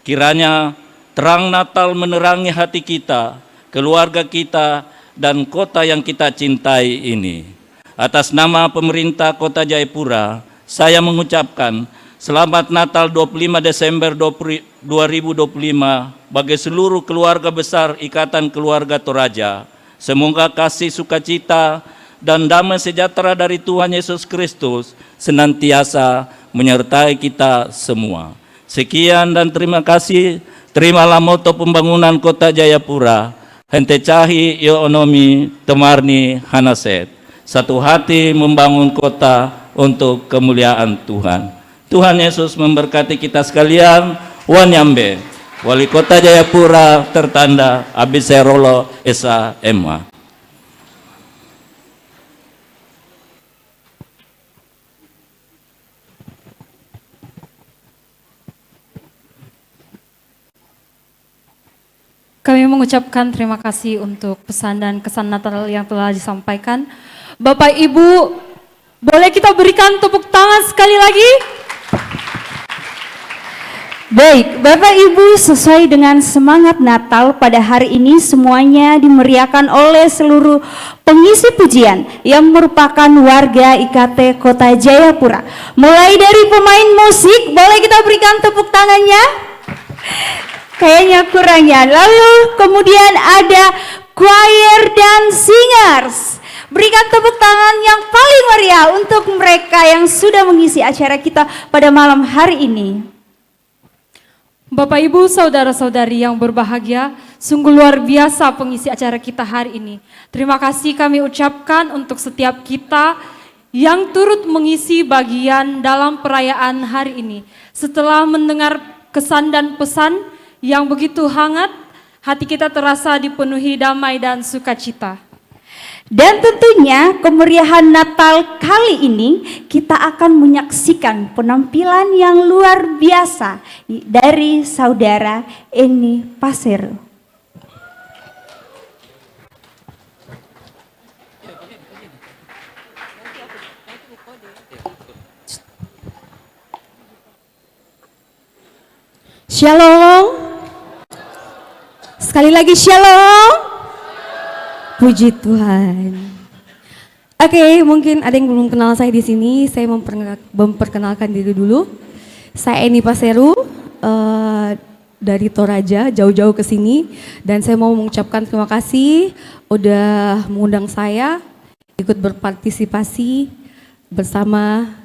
[SPEAKER 9] Kiranya terang Natal menerangi hati kita, keluarga kita, dan kota yang kita cintai ini. Atas nama pemerintah Kota Jayapura, saya mengucapkan Selamat Natal 25 Desember 2025 bagi seluruh keluarga besar Ikatan Keluarga Toraja. Semoga kasih sukacita dan damai sejahtera dari Tuhan Yesus Kristus senantiasa menyertai kita semua. Sekian dan terima kasih. Terimalah moto pembangunan Kota Jayapura, Hente Cahi Yo Onomi Temarni Hanaset, satu hati membangun kota untuk kemuliaan Tuhan. Tuhan Yesus memberkati kita sekalian. Wanyambe, Wali Kota Jayapura tertanda Abiserolo Esa Emma.
[SPEAKER 6] Kami mengucapkan terima kasih untuk pesan dan kesan Natal yang telah disampaikan. Bapak Ibu, boleh kita berikan tepuk tangan sekali lagi?
[SPEAKER 5] Baik, Bapak Ibu, sesuai dengan semangat Natal pada hari ini semuanya dimeriahkan oleh seluruh pengisi pujian yang merupakan warga IKT Kota Jayapura. Mulai dari pemain musik, boleh kita berikan tepuk tangannya? Kayaknya kurang ya. Lalu kemudian ada choir dan singers. Berikan tepuk tangan yang paling meriah untuk mereka yang sudah mengisi acara kita pada malam hari ini.
[SPEAKER 6] Bapak Ibu, saudara-saudari yang berbahagia, sungguh luar biasa pengisi acara kita hari ini. Terima kasih kami ucapkan untuk setiap kita yang turut mengisi bagian dalam perayaan hari ini. Setelah mendengar kesan dan pesan yang begitu hangat, hati kita terasa dipenuhi damai dan sukacita.
[SPEAKER 5] Dan tentunya kemeriahan Natal kali ini kita akan menyaksikan penampilan yang luar biasa dari saudara Eni Pasero.
[SPEAKER 10] Shalom. Sekali lagi shalom. Puji Tuhan. Oke, mungkin ada yang belum kenal saya di sini. Saya memperkenalkan diri dulu. Saya Eni Pasero dari Toraja, jauh-jauh ke sini, dan saya mau mengucapkan terima kasih udah mengundang saya ikut berpartisipasi bersama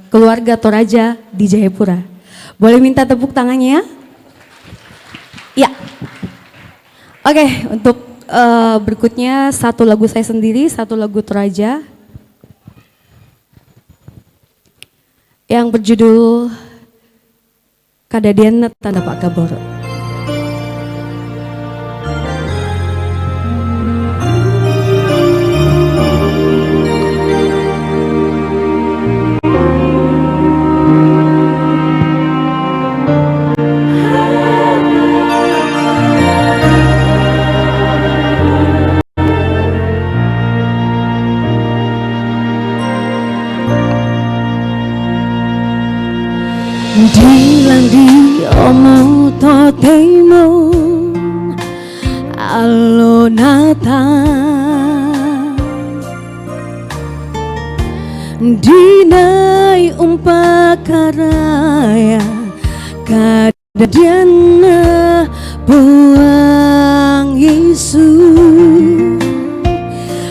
[SPEAKER 10] keluarga Toraja di Jayapura. Boleh minta tepuk tangannya? Ya. Oke, untuk berikutnya satu lagu saya sendiri, satu lagu Toraja yang berjudul Kadadian Tanda Pak Kaboro.
[SPEAKER 11] Dilang di omo totemo alonata dinai umpakaraya kadadiana buang Yesus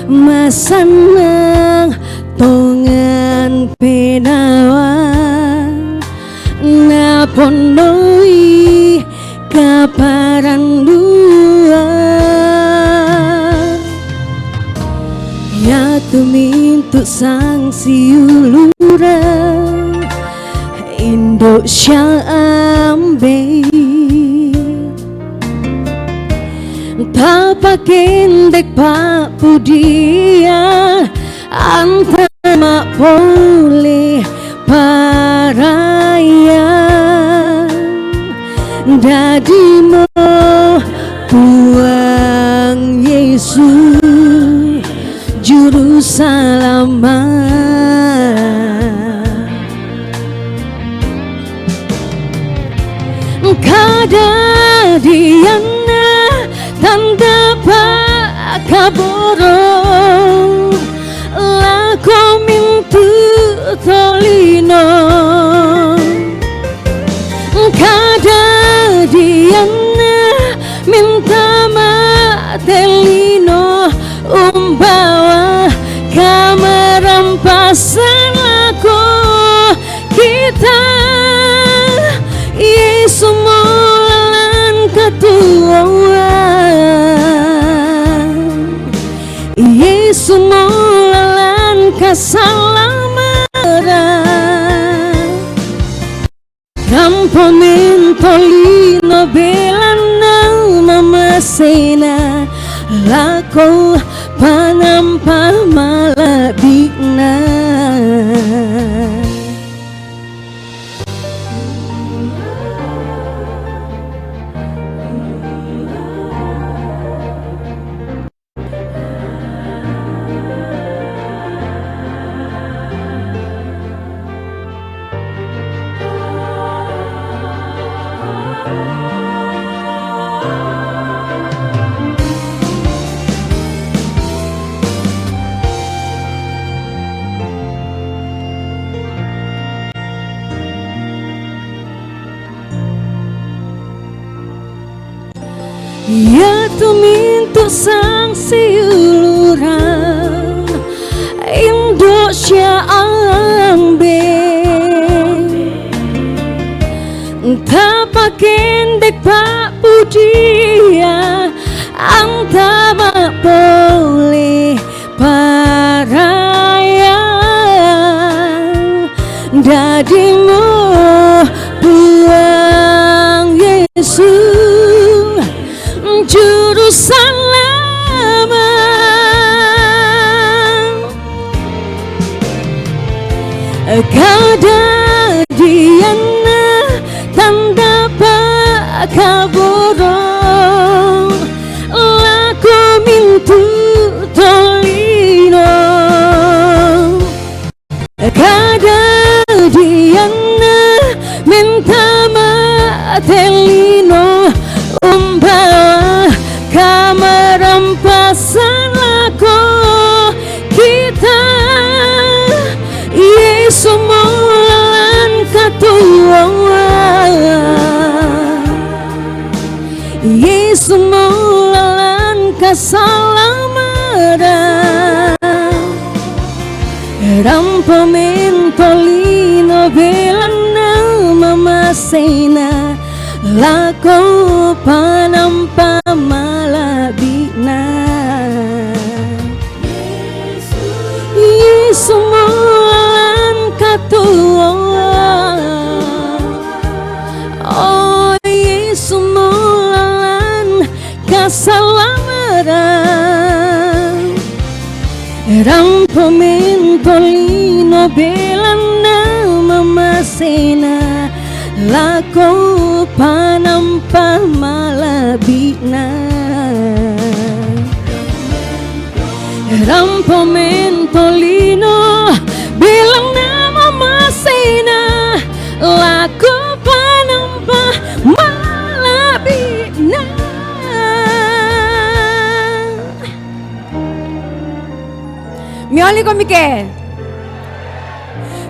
[SPEAKER 11] masanang tongan penawan naponoi kaparan dua ya tumintu sang siulura Indo Syambe tapakendek Pak Pudia antama boleh paraya dadimo buang Yesus juru selamat kadadiana tanda Pak Kaboro lako mintu tolino kadadiana minta matelino umbawa kamerampasan lako kita Yesus mulalan ketuaan Yesus mulalan kesalamaran Ramponen tolino belana mamasena lako panampa maladikna Ya tumintu sang siuluran Indonesia ambe Tapakendek Pak Budia Antama boleh paraya Dadimu buang Yesus Juru selamat Kadadiana tanda pakaborong Laku mintu tolino Kadadiana minta matelino Umbawa kamerampasan lako kita Yesus mulan katuwa Yesus mulan kasalamara Rampomentolino belana mamasena Lako panampa malabina Yesus mulan katuwa Oh Yesus mulan kasalamara Rampomentolino belana mamasena Lako panampa malabina Rampomentolino belana mamasena Lako panampa malabina
[SPEAKER 10] Mioli komike.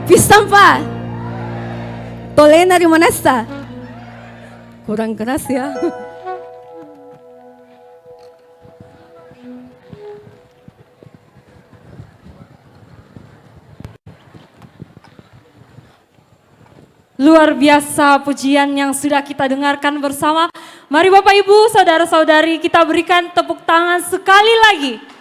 [SPEAKER 10] Pistampa. Tolena rimanesta. Kurang keras ya.
[SPEAKER 6] Luar biasa pujian yang sudah kita dengarkan bersama. Mari Bapak Ibu, saudara-saudari, kita berikan tepuk tangan sekali lagi.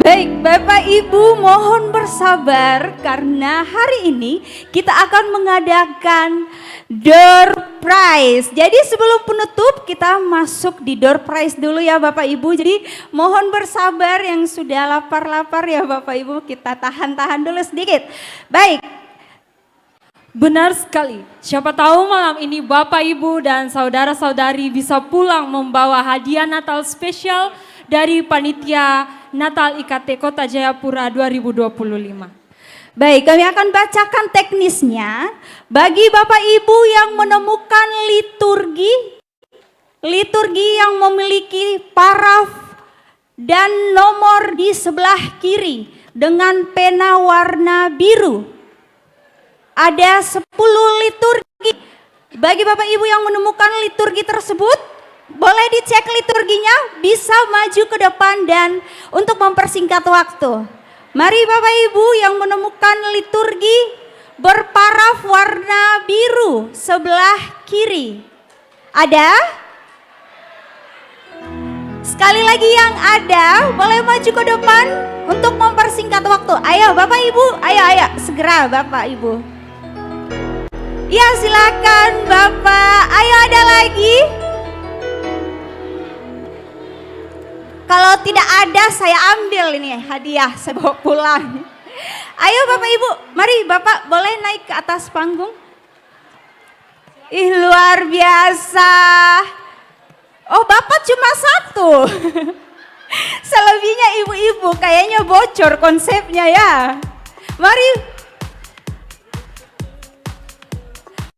[SPEAKER 5] Baik, Bapak Ibu mohon bersabar karena hari ini kita akan mengadakan door prize. Jadi sebelum penutup kita masuk di door prize dulu ya Bapak Ibu. Jadi mohon bersabar yang sudah lapar-lapar ya Bapak Ibu, kita tahan-tahan dulu sedikit. Baik.
[SPEAKER 6] Benar sekali, siapa tahu malam ini Bapak Ibu dan saudara-saudari bisa pulang membawa hadiah Natal spesial dari Panitia Natal IKT Kota Jayapura 2025.
[SPEAKER 5] Baik, kami akan bacakan teknisnya. Bagi Bapak Ibu yang menemukan liturgi yang memiliki paraf dan nomor di sebelah kiri dengan pena warna biru. Ada 10 liturgi. Bagi Bapak Ibu yang menemukan liturgi tersebut, boleh dicek liturginya, bisa maju ke depan dan untuk mempersingkat waktu. Mari Bapak Ibu yang menemukan liturgi berparaf warna biru sebelah kiri. Ada? Sekali lagi yang ada, boleh maju ke depan untuk mempersingkat waktu. Ayo Bapak Ibu, ayo segera Bapak Ibu. Ya silakan Bapak, ayo ada lagi. Kalau tidak ada saya ambil ini hadiah, saya bawa pulang. Ayo Bapak Ibu, mari Bapak boleh naik ke atas panggung. Ih luar biasa. Oh Bapak cuma satu. Selebihnya ibu-ibu kayaknya bocor konsepnya ya. Mari.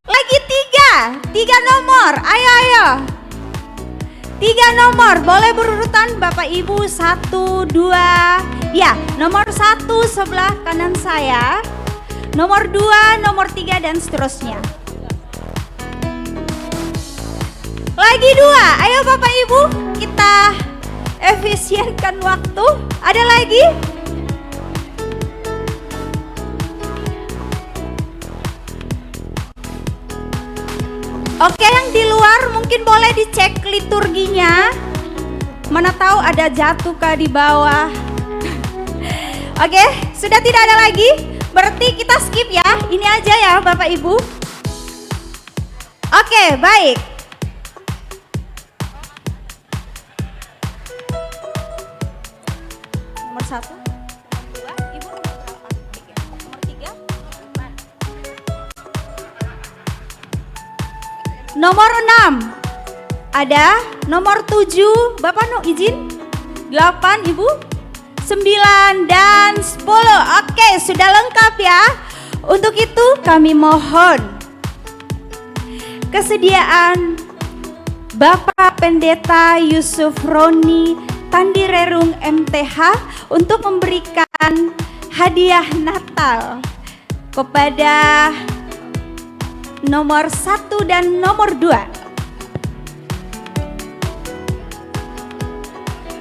[SPEAKER 5] Lagi tiga nomor, ayo. 3 nomor, boleh berurutan Bapak Ibu 1, 2. Ya, nomor 1 sebelah kanan saya. Nomor 2, nomor 3 dan seterusnya. Lagi 2. Ayo Bapak Ibu, kita efisienkan waktu. Ada lagi? Oke, yang di luar mungkin boleh dicek liturginya. Mana tahu ada jatuh kah di bawah. Oke, sudah tidak ada lagi. Berarti kita skip ya. Ini aja ya Bapak Ibu. Oke, baik. Nomor 1, nomor 2, Ibu nomor berapa? Nomor 3, nomor 6. Ada nomor 7, Bapak no izin. 8, Ibu. 9 dan 10. Oke, sudah lengkap ya. Untuk itu kami mohon kesediaan Bapak Pendeta Yusuf Roni Tandirerung MTH untuk memberikan hadiah Natal kepada nomor 1 dan nomor 2.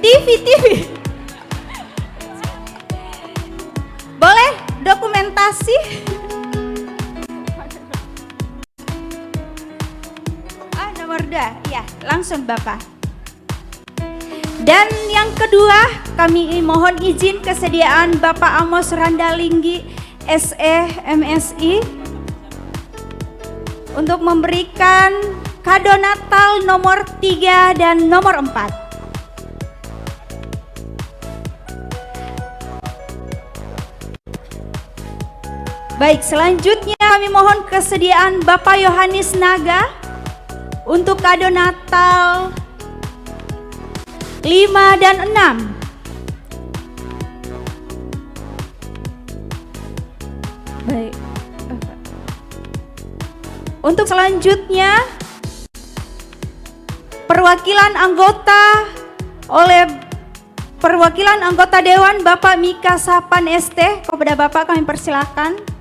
[SPEAKER 5] TV. Boleh dokumentasi? Nomor 2, ya langsung Bapak. Dan yang kedua, kami mohon izin kesediaan Bapak Amos Randalinggi SE MSI untuk memberikan kado Natal nomor 3 dan nomor 4. Baik, selanjutnya kami mohon kesediaan Bapak Yohanes Naga untuk kado Natal 5 dan 6. Baik. Untuk selanjutnya perwakilan anggota Dewan Bapak Mika Sapan ST, kepada Bapak kami persilakan.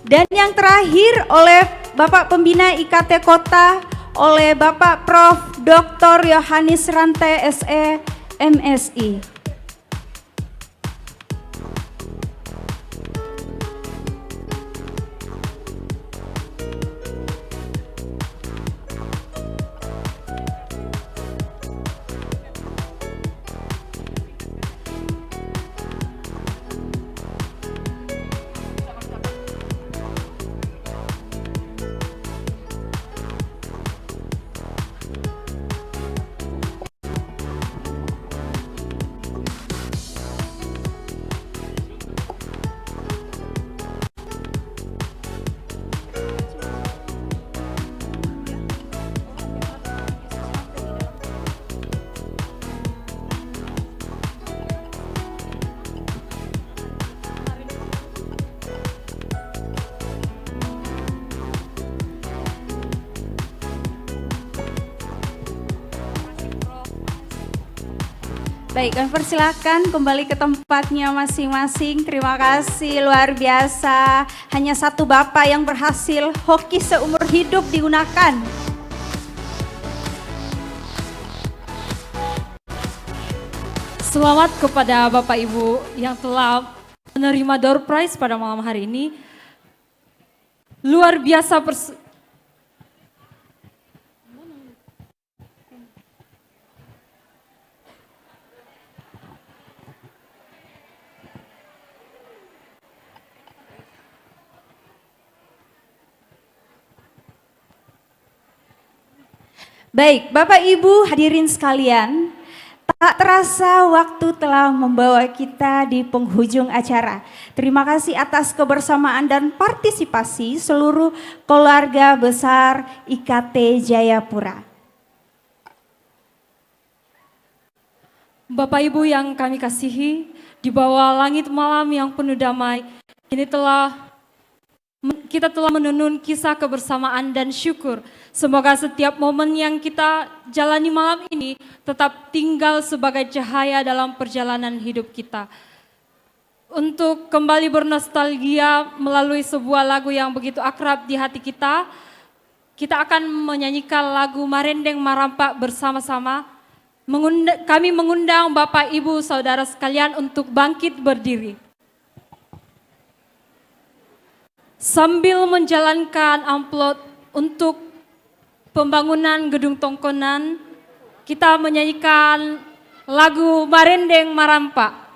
[SPEAKER 5] Dan yang terakhir oleh Bapak Pembina IKT Kota, oleh Bapak Prof. Dr. Yohanes Rante SE MSI. Baik, kami persilakan kembali ke tempatnya masing-masing. Terima kasih, luar biasa. Hanya satu Bapak yang berhasil hoki seumur hidup digunakan.
[SPEAKER 6] Selamat kepada Bapak Ibu yang telah menerima door prize pada malam hari ini. Luar biasa
[SPEAKER 5] Baik, Bapak Ibu hadirin sekalian, tak terasa waktu telah membawa kita di penghujung acara. Terima kasih atas kebersamaan dan partisipasi seluruh keluarga besar IKT Jayapura.
[SPEAKER 6] Bapak Ibu yang kami kasihi, di bawah langit malam yang penuh damai, kita telah menenun kisah kebersamaan dan syukur. Semoga setiap momen yang kita jalani malam ini tetap tinggal sebagai cahaya dalam perjalanan hidup kita. Untuk kembali bernostalgia melalui sebuah lagu yang begitu akrab di hati kita, kita akan menyanyikan lagu Marendeng Marampak bersama-sama. Kami mengundang Bapak, Ibu, Saudara sekalian untuk bangkit berdiri. Sambil menjalankan amplop untuk pembangunan Gedung Tongkonan, kita menyanyikan lagu Marendeng Marampak.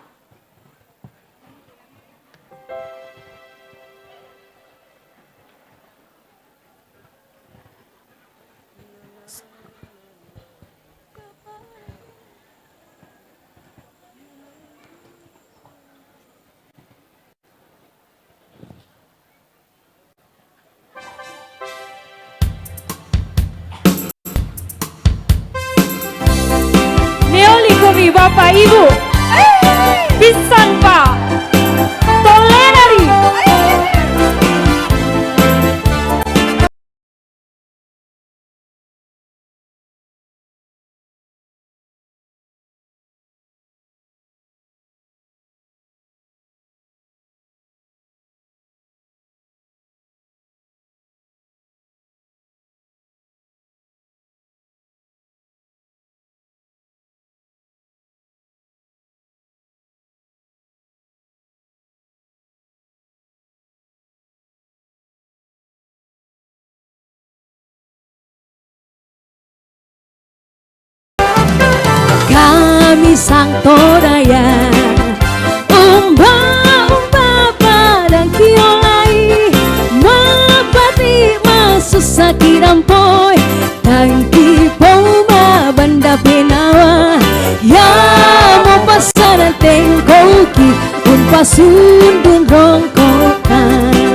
[SPEAKER 6] Neolikomi Bapak Ibu, Pisan Pak, Tolenari.
[SPEAKER 11] Kami sang toraya umba padang kiolai mapati masusa kirampoi tangki poma banda penawa ya mo pasaran tengkoki un pasundun rongkokan.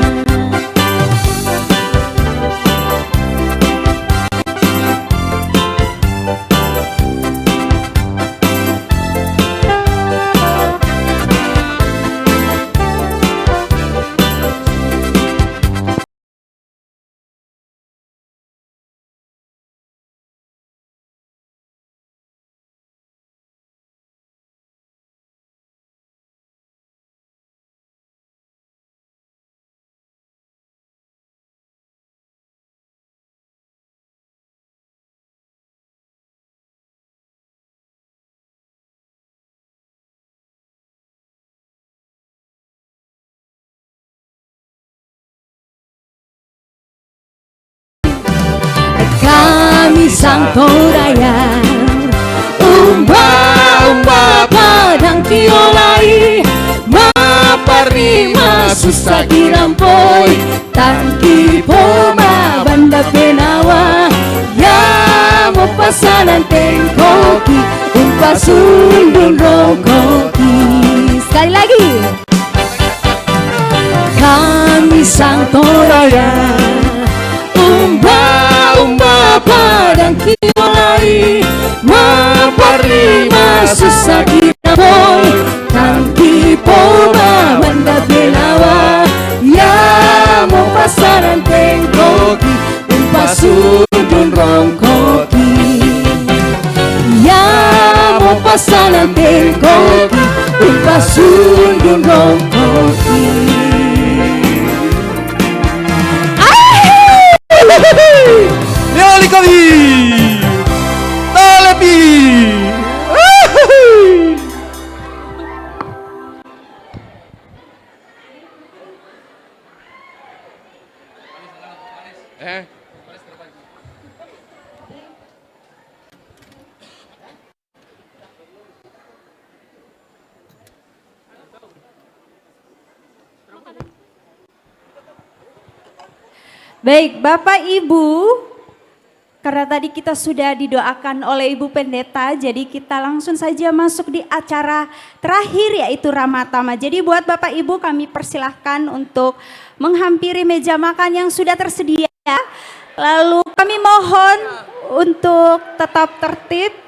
[SPEAKER 11] Kami sang toraya umba padang kiolai mapari masusa kirampoi tangki poma banda penawa ya mo pasanan tengkoki umpa sundun rongkoki. Sekali lagi. Kami sang toraya umba padang kiolai mapari masusa kirampoi tangki poma banda penawa ya mo pasaran tengkoki umpa sundun rongkoki ya mo pasaran tengkoki umpa sundun rongkoki.
[SPEAKER 7] Neolikomi Tolepi.
[SPEAKER 5] Baik, Bapak Ibu, karena tadi kita sudah didoakan oleh Ibu Pendeta, jadi kita langsung saja masuk di acara terakhir yaitu Ramatama. Jadi buat Bapak Ibu kami persilahkan untuk menghampiri meja makan yang sudah tersedia. Lalu kami mohon untuk tetap tertib